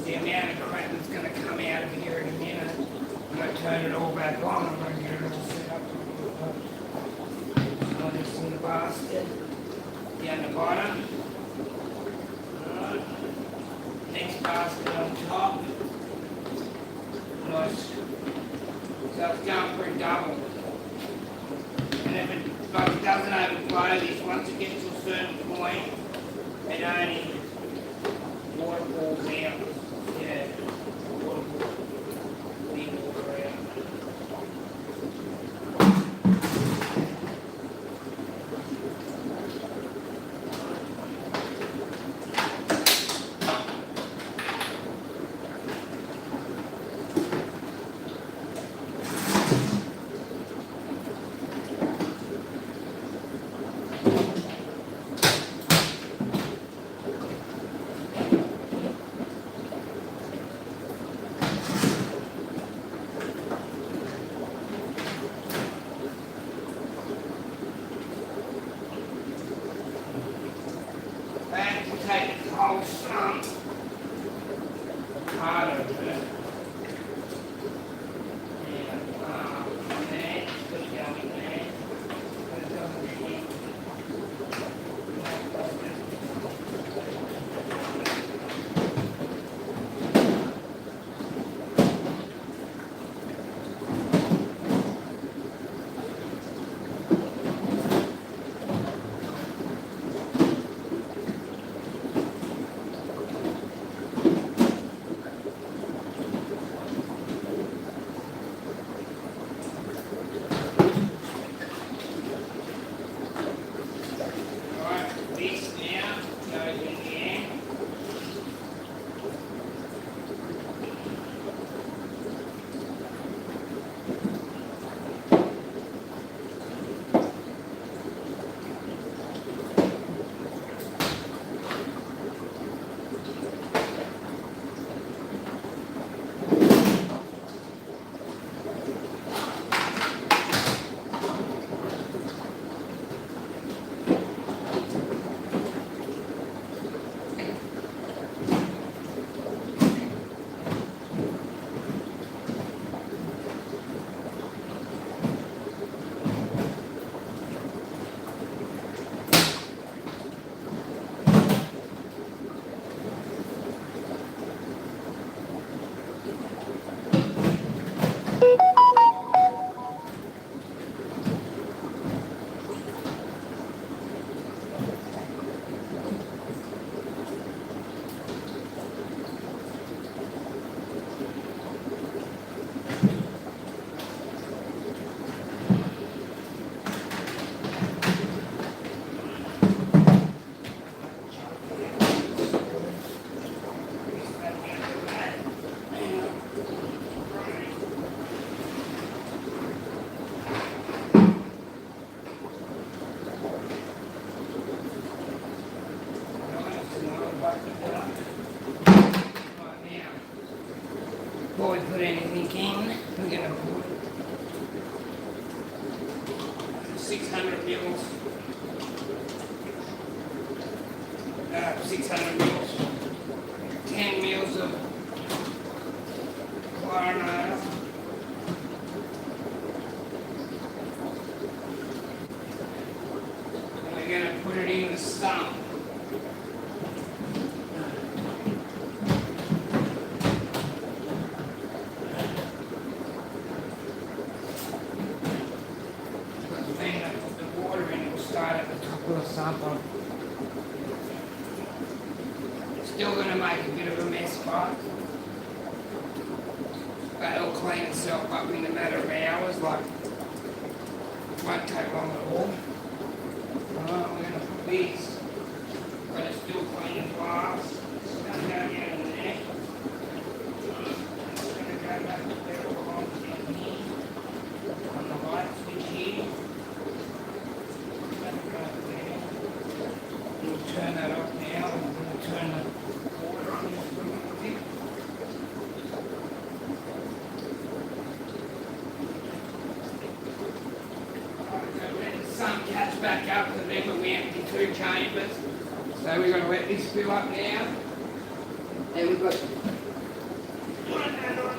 The amount of crap that's going to come out of here in a minute. I'm going to turn it all back on. I'm going to get it all set up. So this in the basket. Down the bottom. Alright. Next basket on top. Nice. So it's going for a double. And if it doesn't overflow this, once it gets to a certain point, it only waterfalls out. Yeah. Big water out. Back to take the whole sump part of it. And there, put it going there. Put it over there. before we put anything in, we're going to put 600 mils, 600 mils, 10 mils of chlorinator, and we're going to put it in the sump. Still going to make a bit of a mess, but it'll clean itself up in a matter of hours, like it won't take long at all. Alright, we're going to put this, but it's still clean and glass. It's going to go down in there. It's going to go back to where it belongs down here, on the light switch here. We'll turn that off now, and we'll turn the water on just a little bit. Let the sun catch back up, because remember we emptied 2 chambers. So we're going to let this fill up now. And we've got one and on.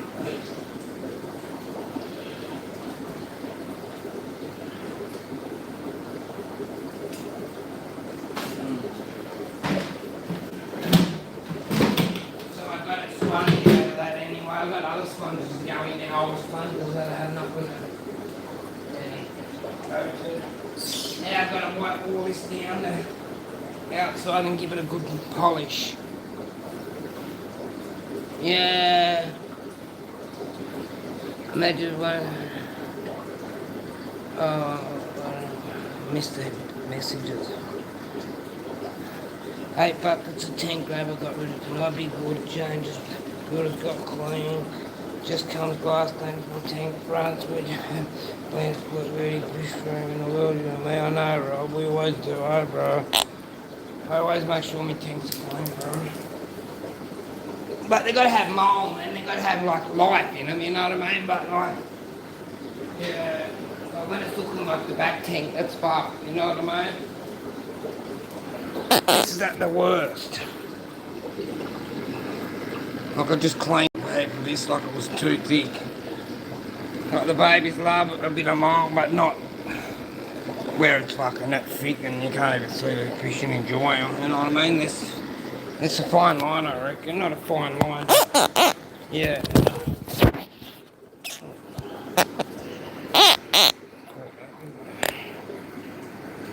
I've got other sponges going now, old sponges that I have nothing to go to. Now I've got to wipe all this down the outside and give it a good polish. Yeah. Imagine one. Oh, I missed the messages. 8 buckets of tank grabber got rid of the lobby, good changes. Good has got clean, just comes glass clean from tank fronts, which plans put ready fish frame in the world, you know me, I know, Rob, we always do, eh, bro? I always make sure my tanks are clean, bro. But they got to have mold, and they got to have, like, life in them, you know what I mean? But, like, yeah, like when it's looking like the back tank, that's fucked, you know what I mean? This is at the worst. Like I just cleaned this like it was too thick. Like the babies love a bit of mold, but not where it's fucking that thick and you can't even see the fish and enjoy them. You know what I mean? It's a fine line, I reckon. Not a fine line. Yeah.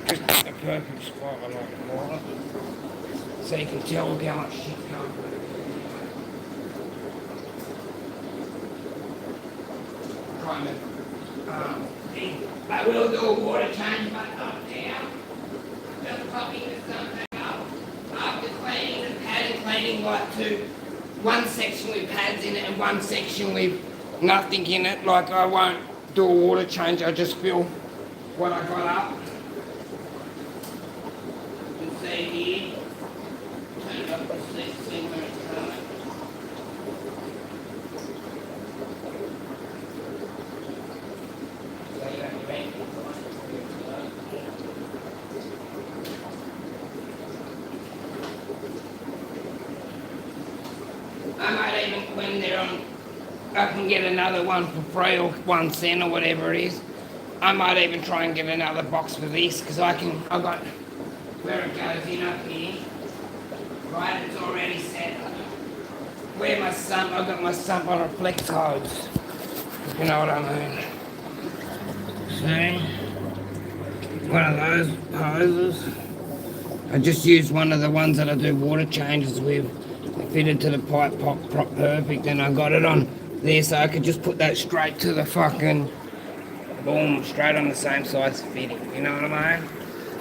Just a perfect spot I like the water. So you can tell how much shit comes with it. I will do a water change, but not now. Just popping this something up. After cleaning the pad and cleaning like one section with pads in it and one section with nothing in it. Like I won't do a water change, I just fill what I got up. You can see here. Turn it up to see where it's coming. I might even, when they're on, I can get another one for free or 1 cent or whatever it is. I might even try and get another box for this because I've got where it goes in up here. Right, it's already set. Where my sump, I've got my sump on a flex hose. If you know what I mean. See? One of those hoses. I just used one of the ones that I do water changes with. It fitted to the pipe prop perfect and I got it on there so I could just put that straight to the fucking boom, straight on the same size fitting, you know what I mean?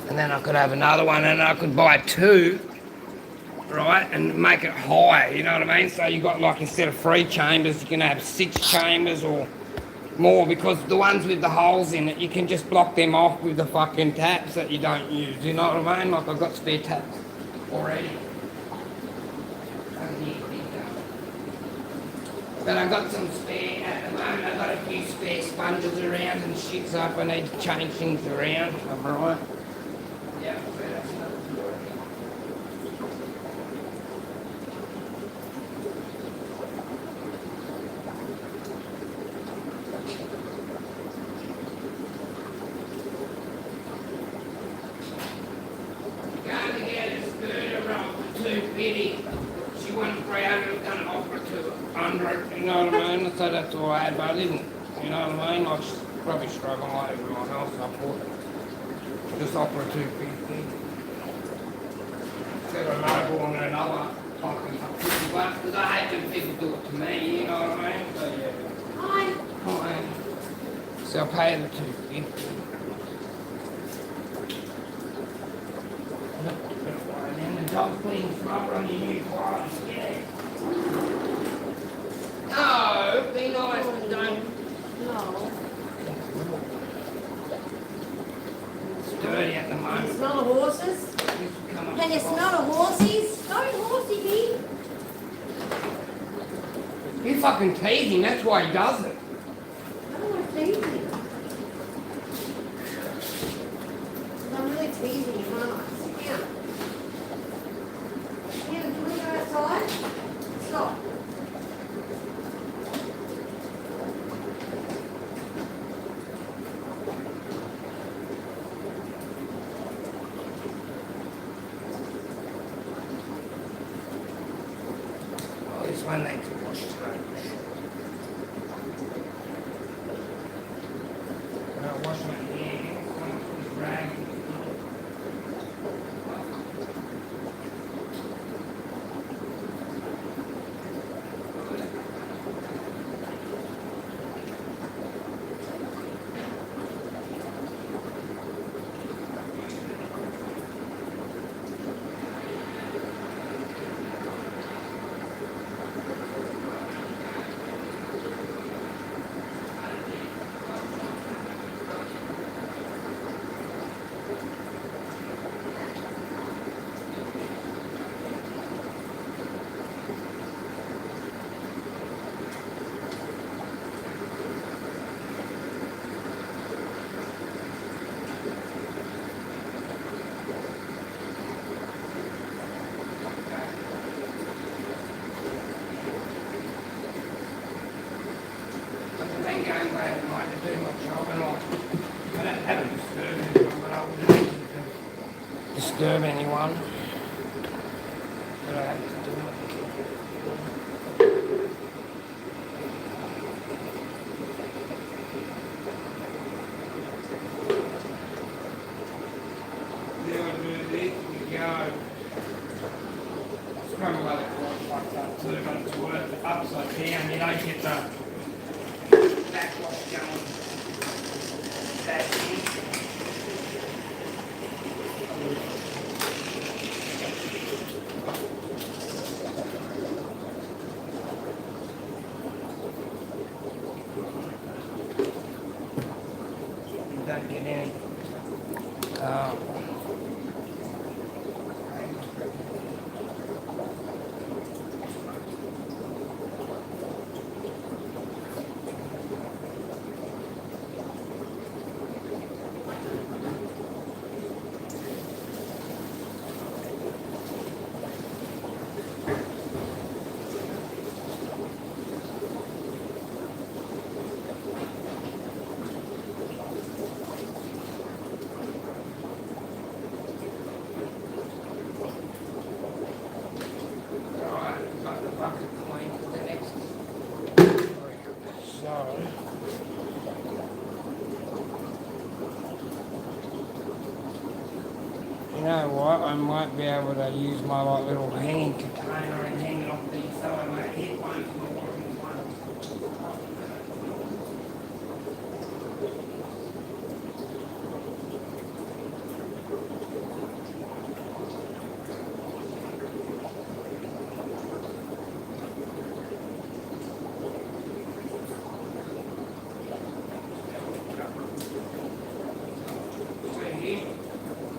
And then I could have another one and I could buy 2, right, and make it high, you know what I mean? So you got like, instead of 3 chambers, you can have 6 chambers or more, because the ones with the holes in it, you can just block them off with the fucking taps that you don't use, you know what I mean? Like I've got spare taps already. But I got some spare at the moment. I got a few spare sponges around and shit, so if I need to change things around, I'm right. Yeah, so that's not good. Going to get a skirter roll for 250. She wanted 300, I was going to offer 200, you know what I mean? So that's all I had, but I didn't, you know what I mean? I was probably struggling like everyone else, I thought. Just offer 250. Instead of local on another fucking $50, because I hate when people do it to me, you know what I mean? So yeah. Hi. Hi. So I'll pay the 250. And then the dog cleans rubber on your new clothes, yeah. No, be nice, but don't. No. It's dirty at the moment. Smell the horses? Can you smell the horses? Don't horsey me. You fucking teasing, that's why he does it. I don't want to tease you. I'm really teasing you, aren't I? Sit down. Yeah, do you want to go outside? Stop. Oh, this one needs to wash too. I'll wash my hands, this rag. Disturb anyone. But I have to do it. There we do this, we go. It's probably why the cord fucked up too, but it's worth it upside down. You don't get the backwash going back in. Don't get any. You know what? I might be able to use my like little hanging container and hang it off these so I might hit one more than one.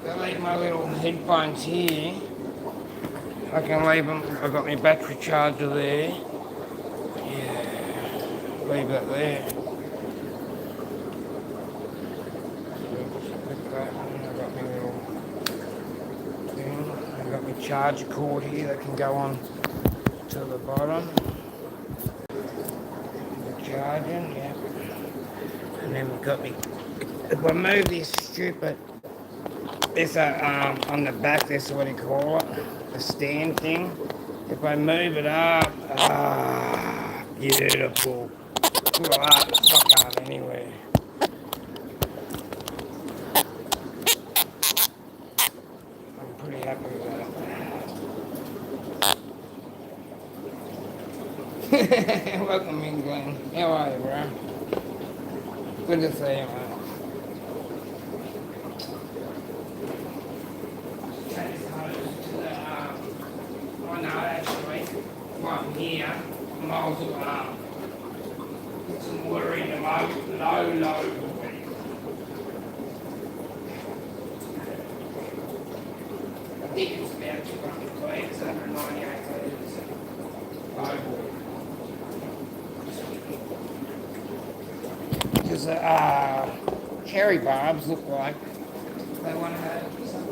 I leave my little headphones here. I can leave them. I've got my battery charger there. Yeah. leave that there. I've got my little thing. I've got my charger cord here that can go on to the bottom. The charging, yeah. And then we've got me. If I move this stupid, this on the back, this is what you call it, the stand thing. If I move it up, beautiful. Look at that, fuck on anywhere. I'm pretty happy with that. Welcome in, Glenn. How are you, bro? Good to see you, man. Here, miles of put some water in the low. I think it's about 200 litres, 198 litres. Because cherry barbs look like they want to have some.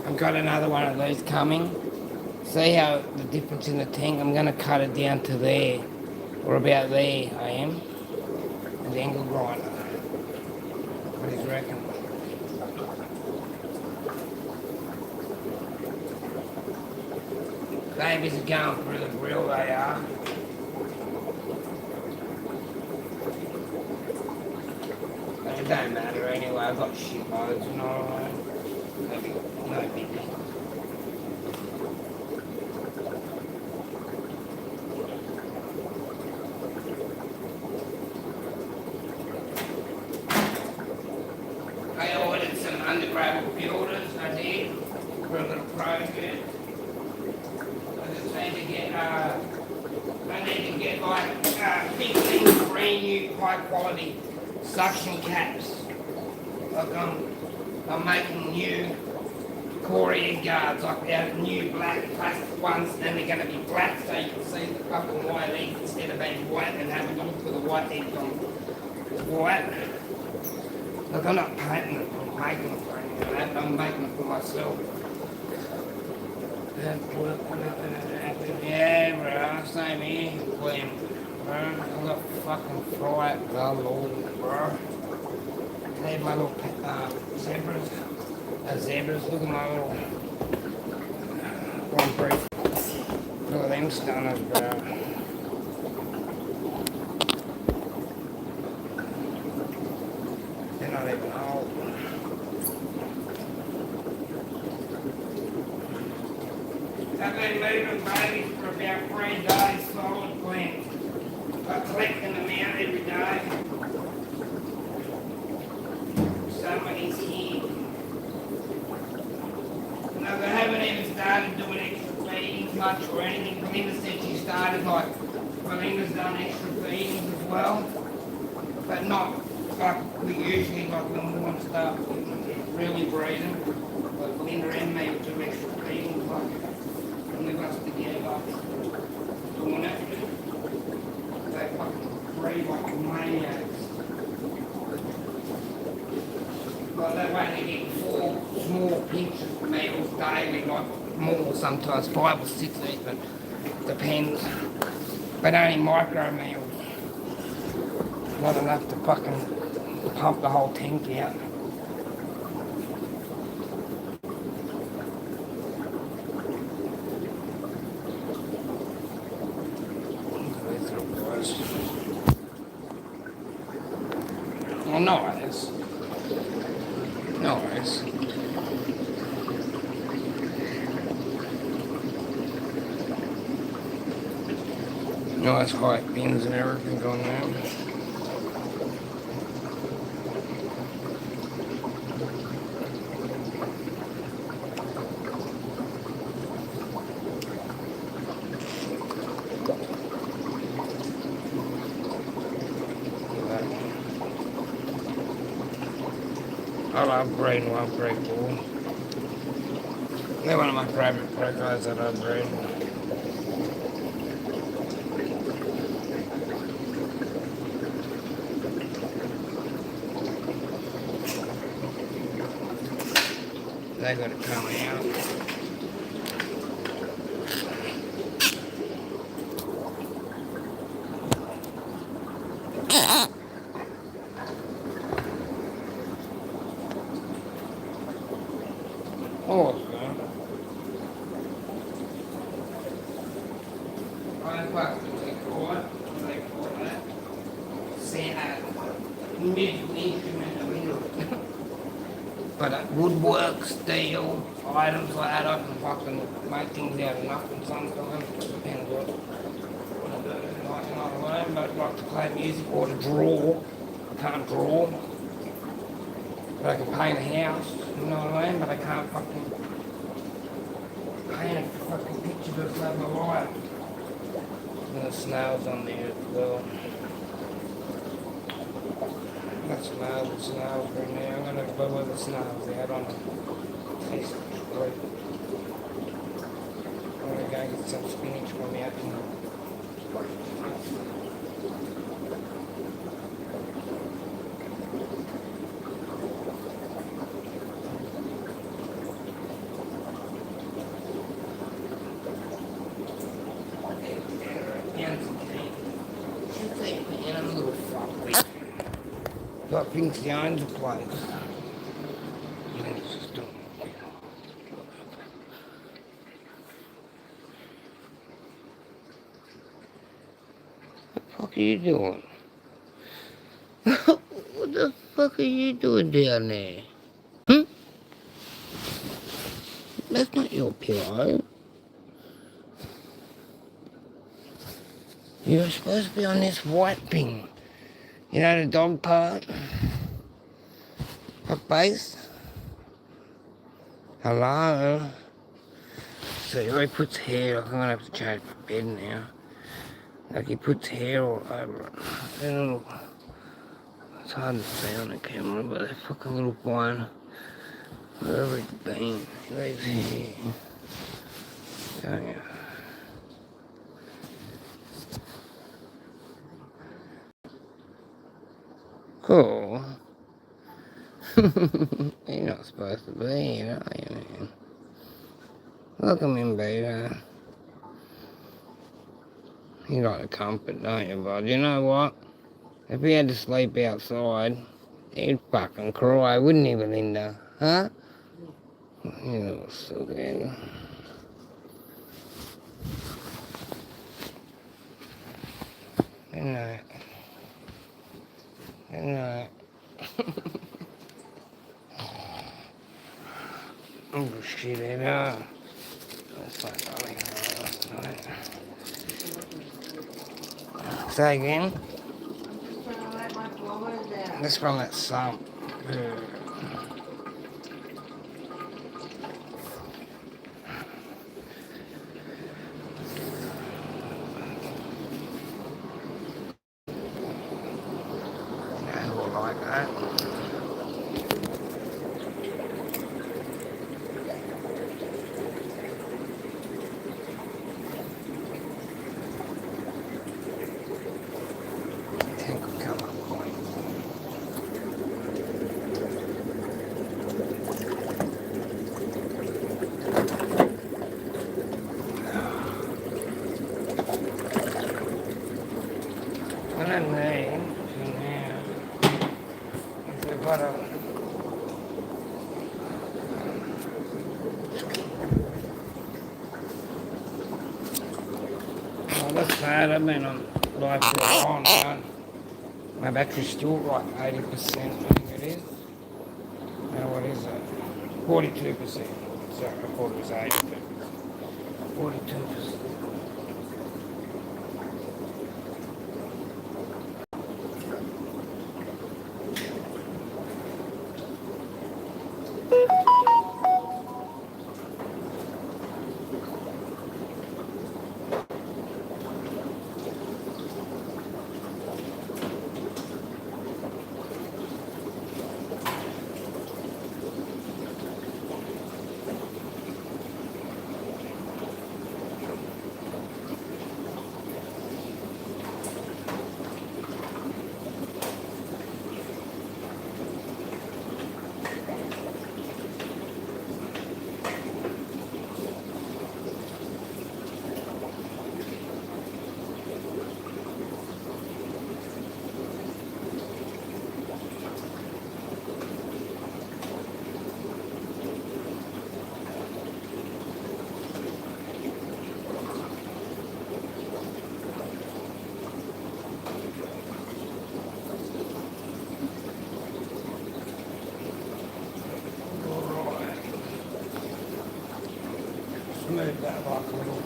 I've got another one of these coming. See how the difference in the tank? I'm going to cut it down to there, or about there I am. And the angle grinder. What do you reckon? Babies are going through the grill, they are. But it don't matter anyway, I've got shitloads, you know what I mean? No biggie. I ordered some undergravel filters, I did, for a little project. I just need to get like 15 brand new high quality suction caps. Like I'm making new Korean guards, like our new black plastic ones, and they're going to be black so you can see the fucking white edge instead of being white and having to look for the white edge on white. Look, I'm not painting it, I'm making it for anyone like that, I'm making it for myself. Yeah, bro, same here, Glenn. Bro, I've got fucking fright galore, bro. Need my little zebras. Zebras, look at my little one brief. Look at them stunners, bro. They're not even old. I've been moving babies for about 3 days, solid plants. I'm collecting them out every day. Somebody's here. No, they haven't even started doing extra feedings much or anything. Belinda said she started, like, Belinda's done extra feedings as well. But not like we usually, like when we want to start really breeding. Like Belinda and me would do extra feedings, like, and we us together doing it. They fucking breed like maniacs. Well, they're only getting 4 small pinches of meals daily, like more sometimes, 5 or 6 even, depends. But only micro meals. Not enough to fucking pump the whole tank out. These little guys. Well, nice. Nice. Nice high pins and everything on there. I love breed and love breed bull. They're one of my favourite guys that I breed. They got to come out. Awesome. I fucking they call that. Musical instrument of England. But woodwork, steel, items like that, I can fucking make things out of nothing sometimes. Depends what I do. Like, you know what I mean? But I like to play music or to draw. I can't draw. But I can paint a house, you know what I mean? But I can't fucking paint a fucking picture that's over life. And the snails on there as well. Got snails right now. I'm gonna go with the snails out on a Facebook street. I'm gonna go get some spinach from out here. Got thinks he owns the place. What the fuck are you doing? What the fuck are you doing down there? Hmm? That's not your pillow. You're supposed to be on this white thing. You know the dog part? What base? Hello? So he always puts hair, like I'm gonna have to change my bed now. Like he puts hair all over it. They're little, it's hard to see on the camera, but they're fucking little fine. Wherever he's been, he leaves hair. Don't you? Cool. You're not supposed to be here, are you, man? Look at him, baby. You like the comfort, don't you, bud? You know what? If he had to sleep outside, he'd fucking cry, wouldn't he, Belinda? Huh? You little stupid. Good night. Good night. Oh shit, yeah. That's like darling last night. Say again? That's from that Sump. Like that. Tank will come up point. What I need now is I've got a that's bad. I've been on live for a while now. My battery's still like 80%, I think it is. Now what is it? 42%. Sorry, I thought it was 80, but 42%. Move that like a little.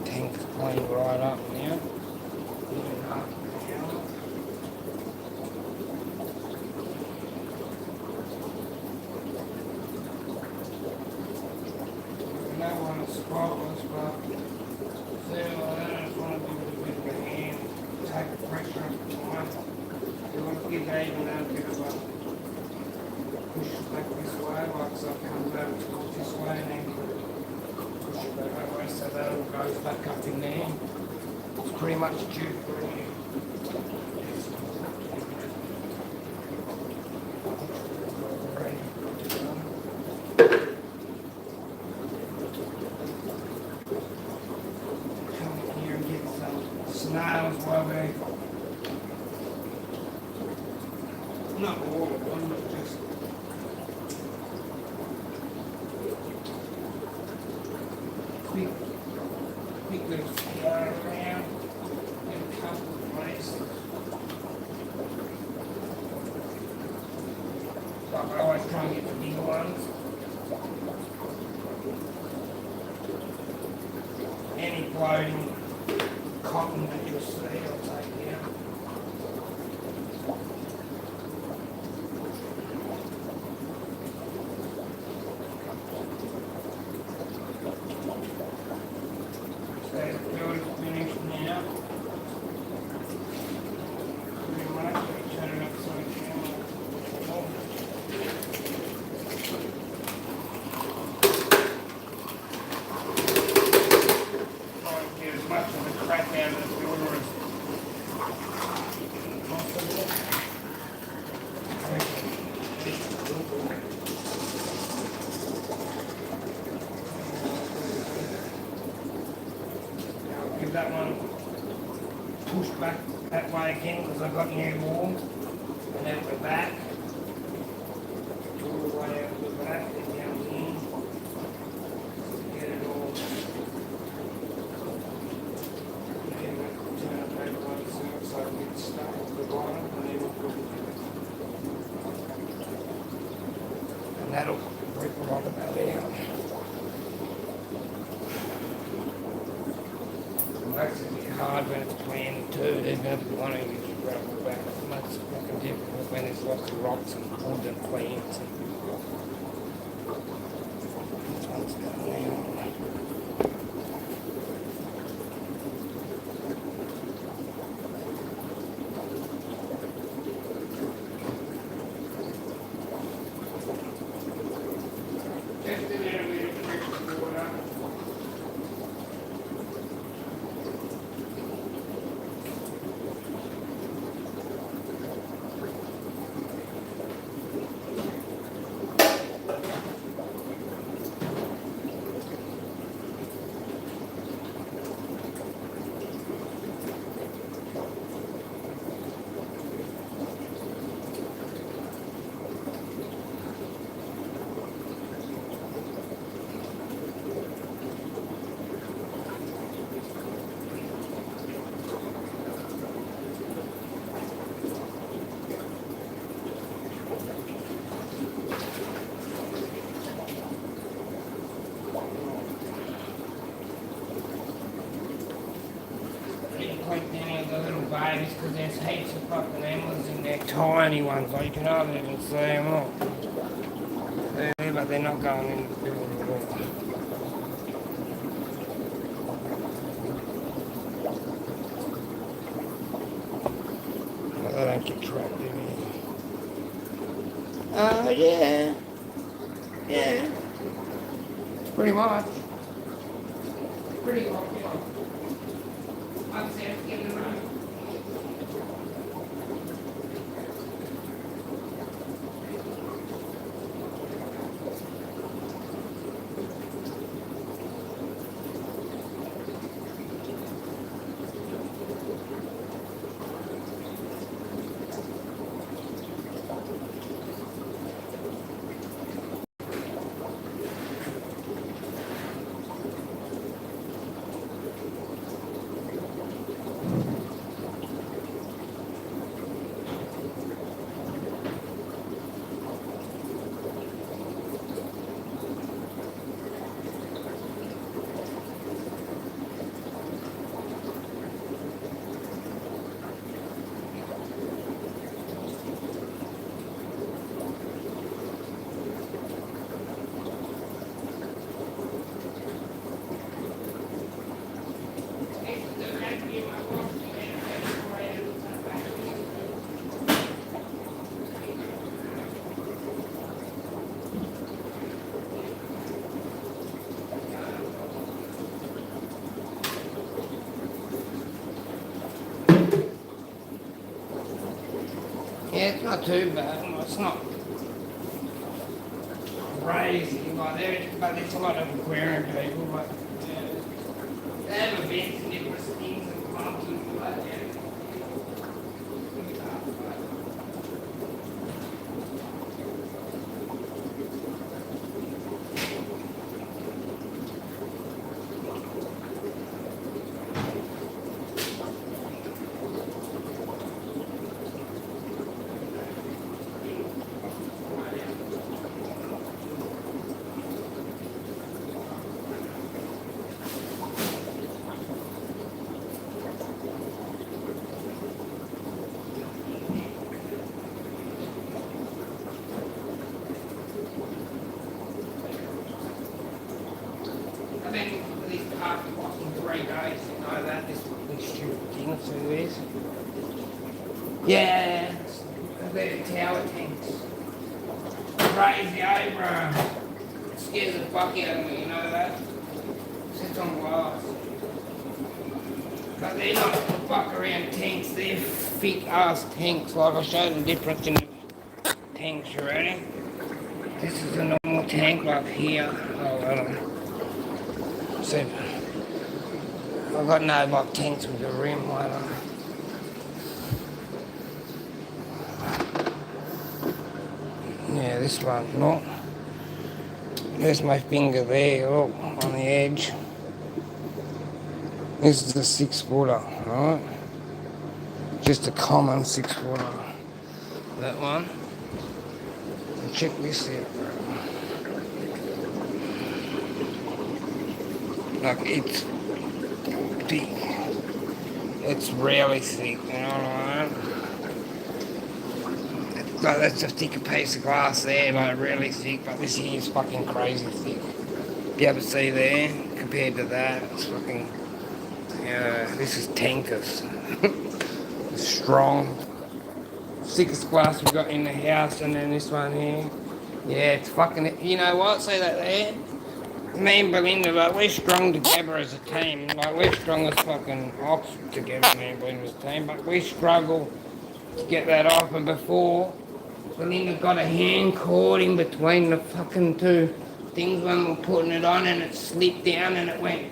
Tank's cleaned right up now. No one's spotless, but still, I just want to give it a bit of a hand, take the pressure off the time. You want to give that even a bit of a push back this way, like so it comes over towards this way and then push it back that way so that all goes back up in there. It's pretty much due for it. Snails while we not all of them, but just quick little scour around in a couple of places. Like I always try and get the big ones. Any floating cotton that you'll see, I'll take out. So the field is finished now. Pretty much, we turn it upside down. Try and get as much of the crap out of the filter as possible. I'll give that one push back that way again because I've got new walls and then we're back all the way that'll rip a lot of that out. Makes it a bit hard when it's planned too. There's no one to use gravel back. It makes it fucking difficult when there's lots of rocks and wood and plants. This one's going now. Just a little bit of fresh water. Like any of the little babies because there's heaps of fucking animals in there, tiny ones, like you can hardly even see them all. They're there, but they're not going in the building at all. But they don't get trapped in here. Oh, yeah. Yeah. Pretty much. Pretty much, yeah. Upstairs, give it a run. Yeah, it's not too bad. Well, it's not crazy, but there's a lot of aquarium people, but yeah, they have events and different things and clubs and all that, yeah. I've been for these past fucking 3 days, you know that, this stupid thing through this. Yeah, they're the tower tanks. Crazy, eh, bro? It scares the fuck out of me, you know that? Sits on glass. But they're not fuck around tanks, they're thick ass tanks. Like I'll show the difference in the tanks, you ready? This is a normal tank like here. Oh, I don't know. So, I've got no like tanks with a rim, I don't know. Yeah, this one, no. There's my finger there, look, on the edge. This is a 6-footer, right? Just a common 6-footer. That one. And check this out, bro. Like, it's thick. It's really thick, you know what I mean? Like, that's a thicker piece of glass there, like really thick, but this here is fucking crazy thick. You ever see there, compared to that, it's fucking, yeah, this is tankers. Strong. Thickest glass we've got in the house, and then this one here. Yeah, it's fucking, you know what, see that there? Me and Belinda, like, we're strong together as a team. Like, we're strong as fucking ox together, me and Belinda's team, but we struggle to get that off, and before, Belinda got a hand caught in between the fucking two things when we were putting it on, and it slipped down and it went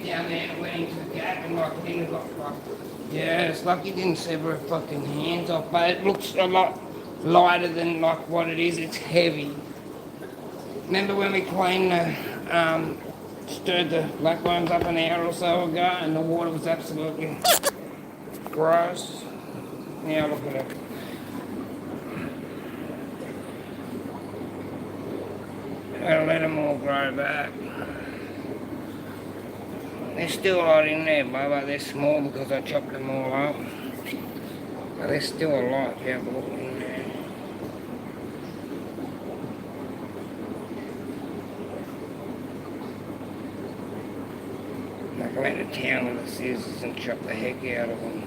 down there and it went into the gap, and like Belinda got fucked. Yeah, it's lucky it didn't sever her fucking hands off, but it looks a lot lighter than like what it is. It's heavy. Remember when we cleaned stirred the blackworms up an hour or so ago, and the water was absolutely gross? Now look at it. Gotta let them all grow back. There's still a lot in there, but they're small because I chopped them all up. But there's still a lot if you have a look in there. I can went to town with the scissors and chop the heck out of them.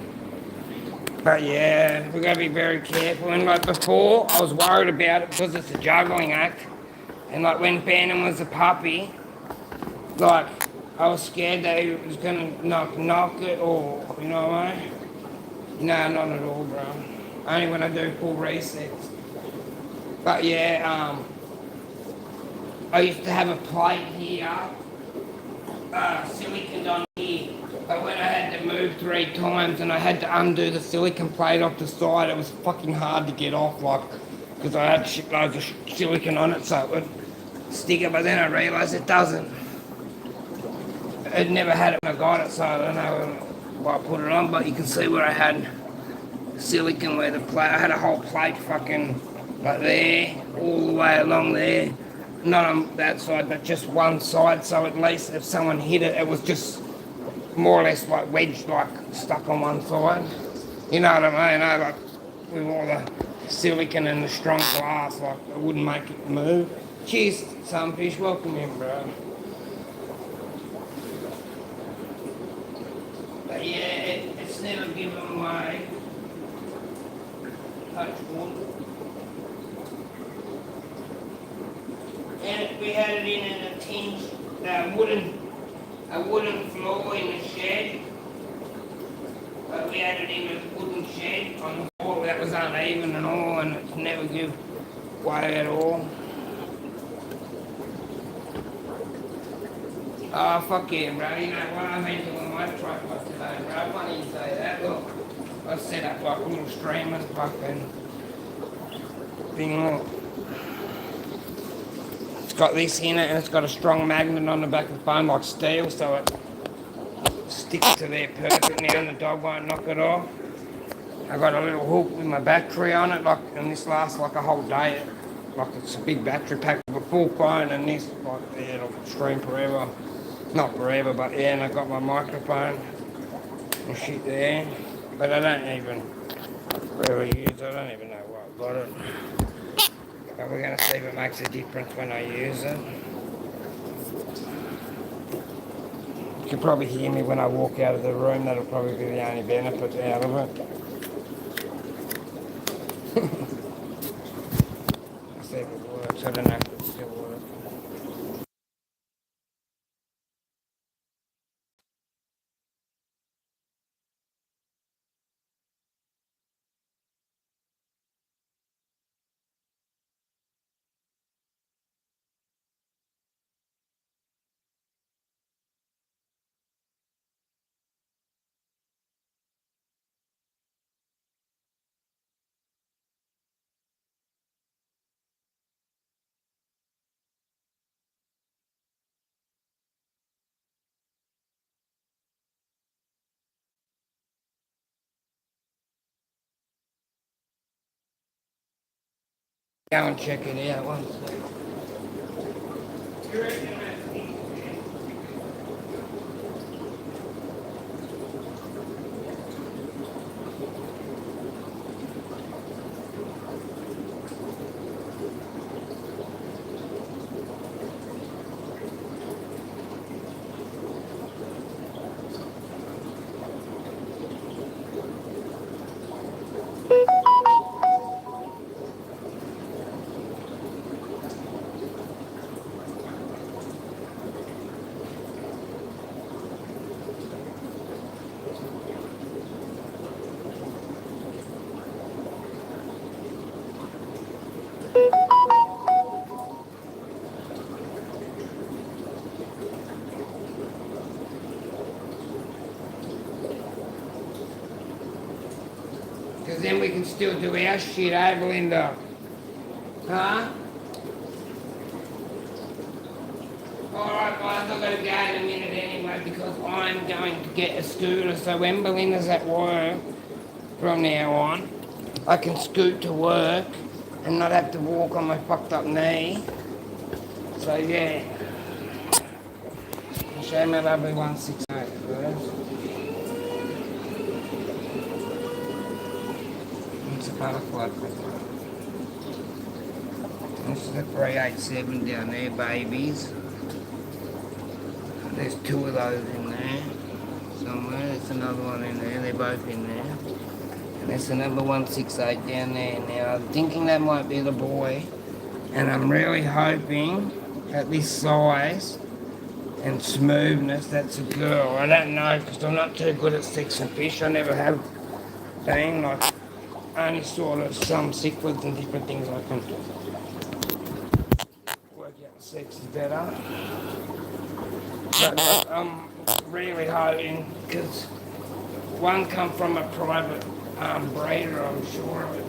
But yeah, we've got to be very careful. And like before, I was worried about it because it's a juggling act. And like when Phantom was a puppy, like I was scared that he was gonna knock it or, you know what I mean? No, not at all, bro. Only when I do full resets. But yeah, I used to have a plate here, silicon on here. But when I had to move 3 times and I had to undo the silicon plate off the side, it was fucking hard to get off, like, because I had shitloads of silicon on it, so it would stick it. But then I realised it doesn't. It never had it when I got it, so I don't know why I put it on, but you can see where I had silicon where the plate, I had a whole plate fucking like there, all the way along there. Not on that side, but just one side, so at least if someone hit it, it was just more or less like wedged, like stuck on one side. You know what I mean? Like with all the silicon and the strong glass, like it wouldn't make it move. Cheers, Sunfish, welcome in, bro. But yeah, it's never given way. Touch wood. And we had it in a tin, a wooden floor in the shed. But we had it in a wooden shed on the floor that was uneven and all, and it's never give way at all. Oh, fuck yeah, bro. You know what I meant to on my truck was today, bro. Funny you say that. Look, I set up like little streamers, fucking thing, look. It's got this in it, and it's got a strong magnet on the back of the phone like steel, so it sticks to there perfect now, and the dog won't knock it off. I got a little hook with my battery on it, like, and this lasts like a whole day. Like it's a big battery pack with a full phone, and this, like, yeah, it'll stream forever. Not forever, but yeah, and I got my microphone and shit there. But I don't even really use it. I don't even know why I got it. But we're going to see if it makes a difference when I use it. You can probably hear me when I walk out of the room. That'll probably be the only benefit out of it. Let's see if it works. I don't know if it still works. Go and check it out one second. can still do our shit, eh, Belinda? Huh? Alright guys, I've got to go in a minute anyway because I'm going to get a scooter. So when Belinda's at work, from now on, I can scoot to work and not have to walk on my fucked up knee. So yeah. I'll show you my lovely 168 first. It's a butterfly clipper. This is a 387 down there, babies. There's two of those in there somewhere. There's another one in there. They're both in there. And there's another 168 down there. Now I'm thinking that might be the boy. And I'm really hoping at this size and smoothness that's a girl. I don't know because I'm not too good at sex and fish. I never have been. Like, only sort of some cichlids and different things I can work out the sex is better. But I'm really hoping because one come from a private breeder, I'm sure of it.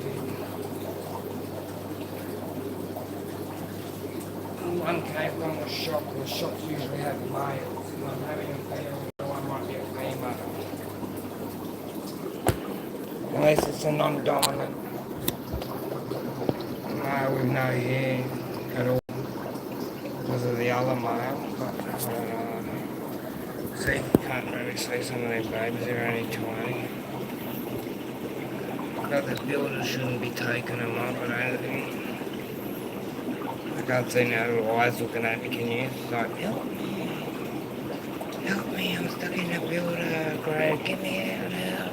And one came from the shop, and the shops usually have males, and I'm having a feeling the one might be a female. Unless it's a non-dominant. No, with no hair at all. Because of the other male, but I don't know. See, can't really see some of these babies, they're only tiny. But the builders shouldn't be taking them up, I don't think. I can't see no little eyes looking at me, can you? It's like, help me. Help me, I'm stuck in the builder, Greg, get me out, help.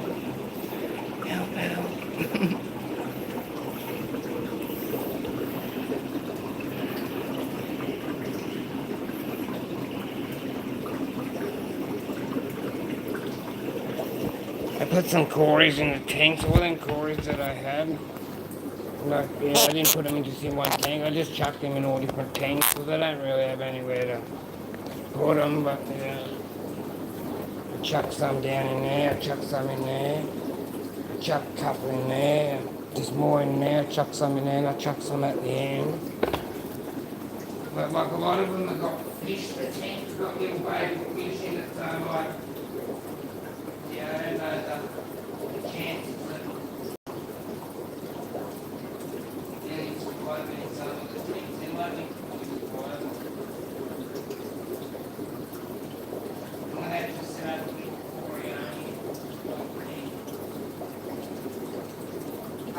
Help, help. I put some Corys in the tanks, all them Corys that I had. Like, yeah, I didn't put them into one tank, I just chucked them in all different tanks because I don't really have anywhere to put them, but yeah. I chucked some down in there, I chucked some in there, I chucked a couple in there, just more in there, I chucked some in there, and I chucked some at the end. But like a lot of them have got fish, the tank's got little baby fish in it, so like, yeah, I don't know the chances that getting some float in some of the things. There might be float. I'm going to have to set up a bit for you.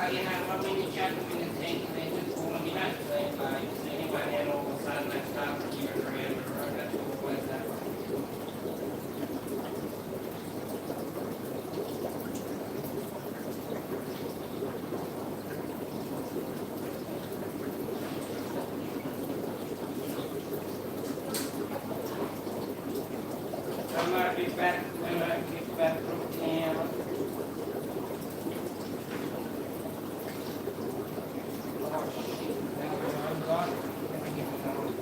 Oh, you know what, when you chuck them in the tank and they just fall, you don't see it, mate. You see anyone and all of a sudden they start to gear around the road. That's always that way. I might be back when I get back from town. Oh shit, now I'm gone. Let me get it on.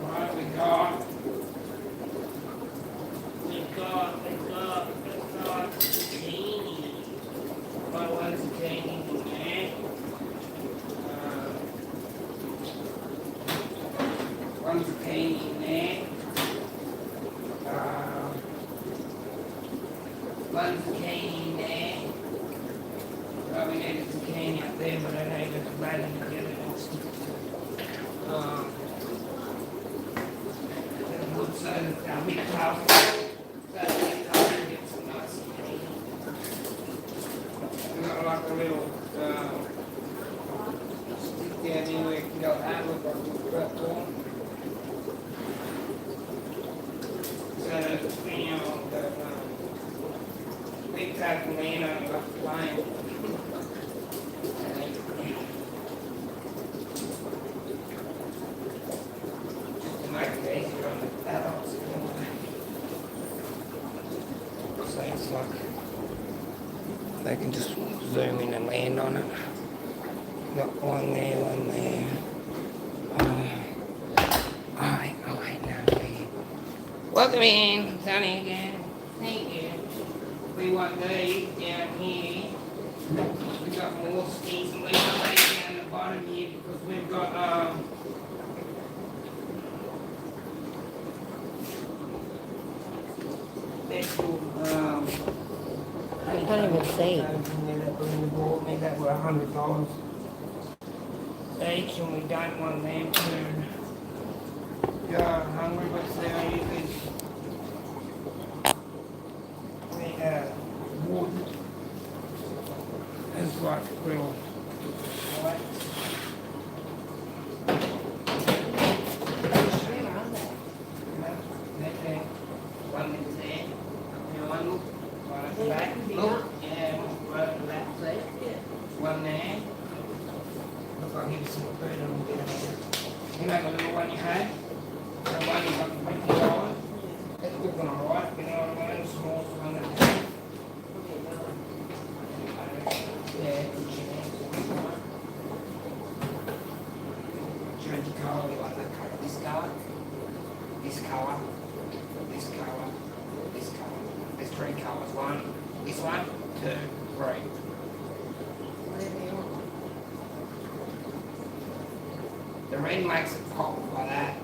Right, we got zucchini. My one zucchini in there. One zucchini in there. One zucchini in there. Probably need a zucchini up there, but I need to blend it together and stick it to it. So our meat tough. So meat tough and get some nice zucchini. We've got like a little stick down here where you can go out with a little platform. So that, you know, the big tough man on the plane. Just to make it easier on the adults. So it's like they can just zoom in and land on it. Got one there, one there. Oh, wait, no, there. Welcome in, Sonny again. Thank you. We want these down here. We've got more skis and leaves down the bottom here because we've got I can't even see. That were $100 each, and we don't want them to go hungry, but see, I use these wood as like little lights. One is there. One look right at the back. Look, yeah, right at the back. One there. Look, I'll give you some food and we'll get it here. You know the little one you had? The one you got the $20. It's looking alright, you know what I mean? Small one that there. Yeah, good chance. Change the colour, you like that colour? This colour? This colour? This colour? This colour? There's three colours. One, this one, two, three. The red makes it pop like that,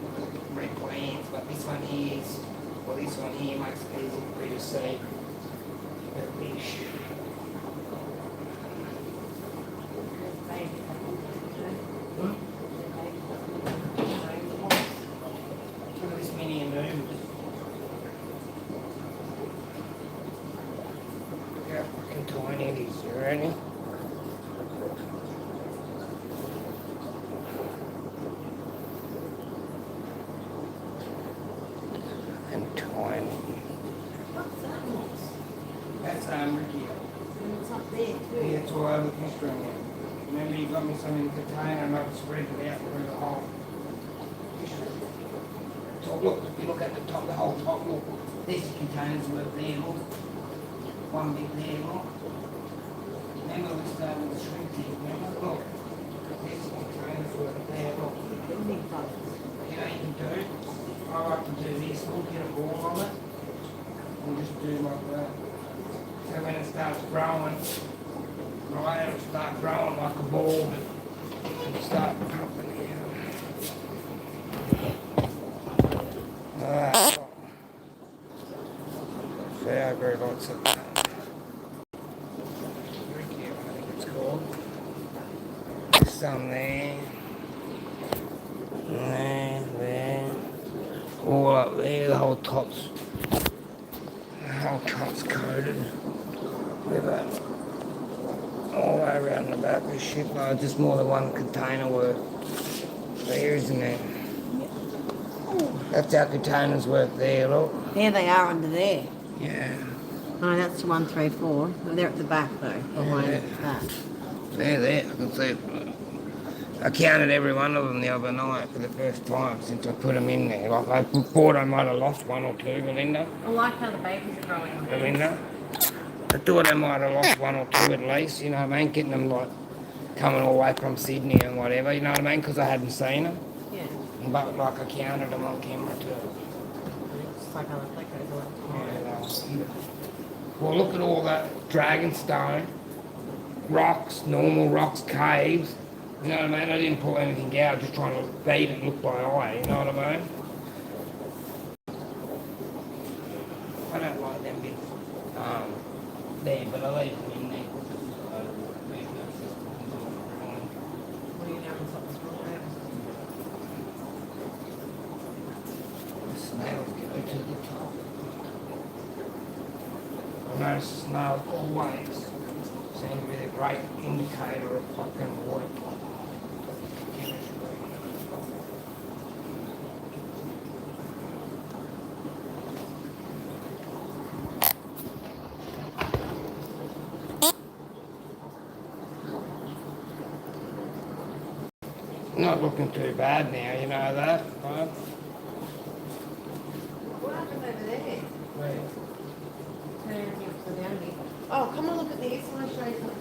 red glands, but this one here is, well, this one here makes it easy for you to see. Look at this mini amoeba. Look how fucking tiny it is, you ready? And tiny. That's Ricky. It's up there too. Yeah, it's all over the constraint. Remember you got me some in the container and I've spread it out through the whole. So look, if you look at the top, the whole top, look. There's the containers worth there, look. One bit there, look. Remember we started with the shrink thing, remember? Look. There's the containers worth there, look. You know you can do? I like to do this, look, get a ball on it. And just do like that. So when it starts growing, right, it'll start growing like a ball and start pumping out. Alright. See, I grew lots of that. Ricky, I think it's called. There's some there. There. All up there, the whole top's coated with that all the way around the back of the ship. Oh, just more than one container worth there, isn't it? That's our containers worth there, look. There they are under there. Yeah. Oh, that's 1, 3, 4. They're at the back though. Behind that. There, I can see it. I counted every one of them the other night for the first time since I put them in there. Like I thought I might have lost one or two, Melinda. I like how the babies are growing. Melinda. I thought I might have lost one or two at least, you know what I mean? Getting them like coming all the way from Sydney and whatever, you know what I mean? Because I hadn't seen them. Yeah. But like I counted them on camera too. It's like other flickers. Yeah, well, look at all that dragonstone, rocks, normal rocks, caves. You know what I mean? I didn't pull anything out, just trying to beat it and look by eye, you know what I mean? I don't like them bits there, but I leave them in there. What are you doing? Something's wrong with The snails go to the top. I notice snails always seem to be a great indicator of fucking water. Not looking too bad now, you know that, right? What happened over there? Where? Turn Oh, come and look at these. I want to show you something.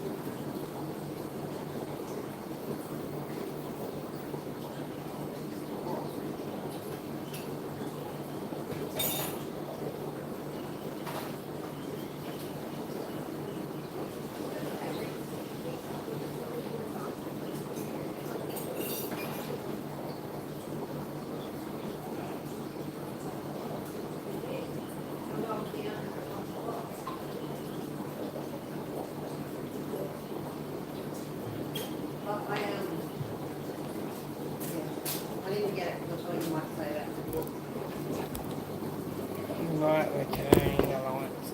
I didn't get it, which one you might say that. Right, we're turning the lights.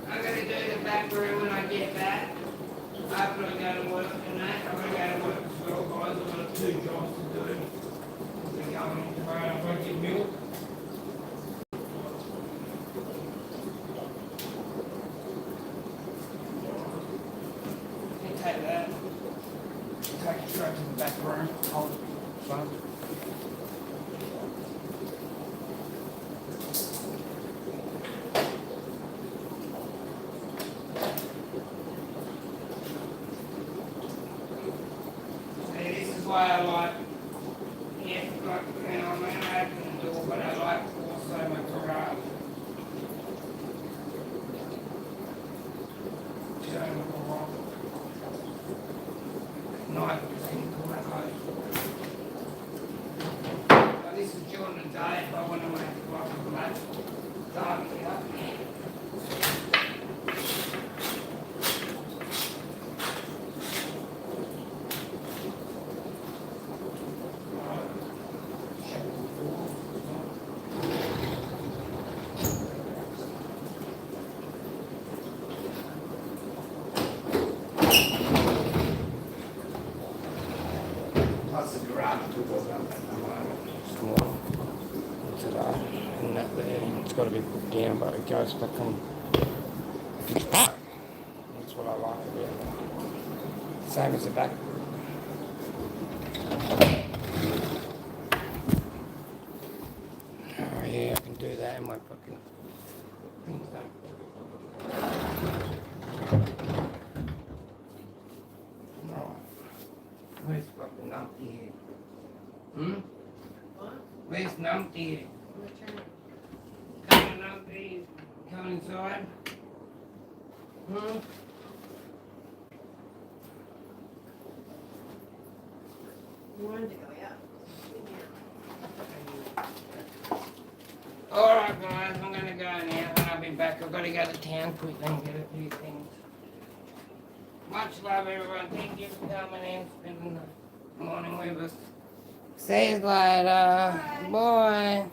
I'm gonna do the back room when I get back. After I go to work and that, I'm gonna go to work as well, guys. I've got 2 jobs to do. We're going tomorrow, I'm gonna get milk. You take that. Take it straight to the back room. Hold it. Fun. Why I like, yeah, like, you know, I mean, I open the door, but I like also my garage. Turn the door on. Night, pull that light. Now, this is during the day if I want to make it like a black dark here. Plus the garage door goes up at the moment. Small. Today. And that there, it's got to be put down, but it goes back on. That's what I like about it. Same as the back. Oh yeah, I can do that in my fucking things though. No. Where's fucking Numpty here? What? Where's Numpty here? I'm gonna turn it. Come on, Numpty. Come inside. You wanted to go, yeah. Alright guys, I'm gonna go now and I'll be back. I've got to go to town quickly and get a few things. Much love everyone. Thank you for coming in, spending the morning with us. See you later. Bye.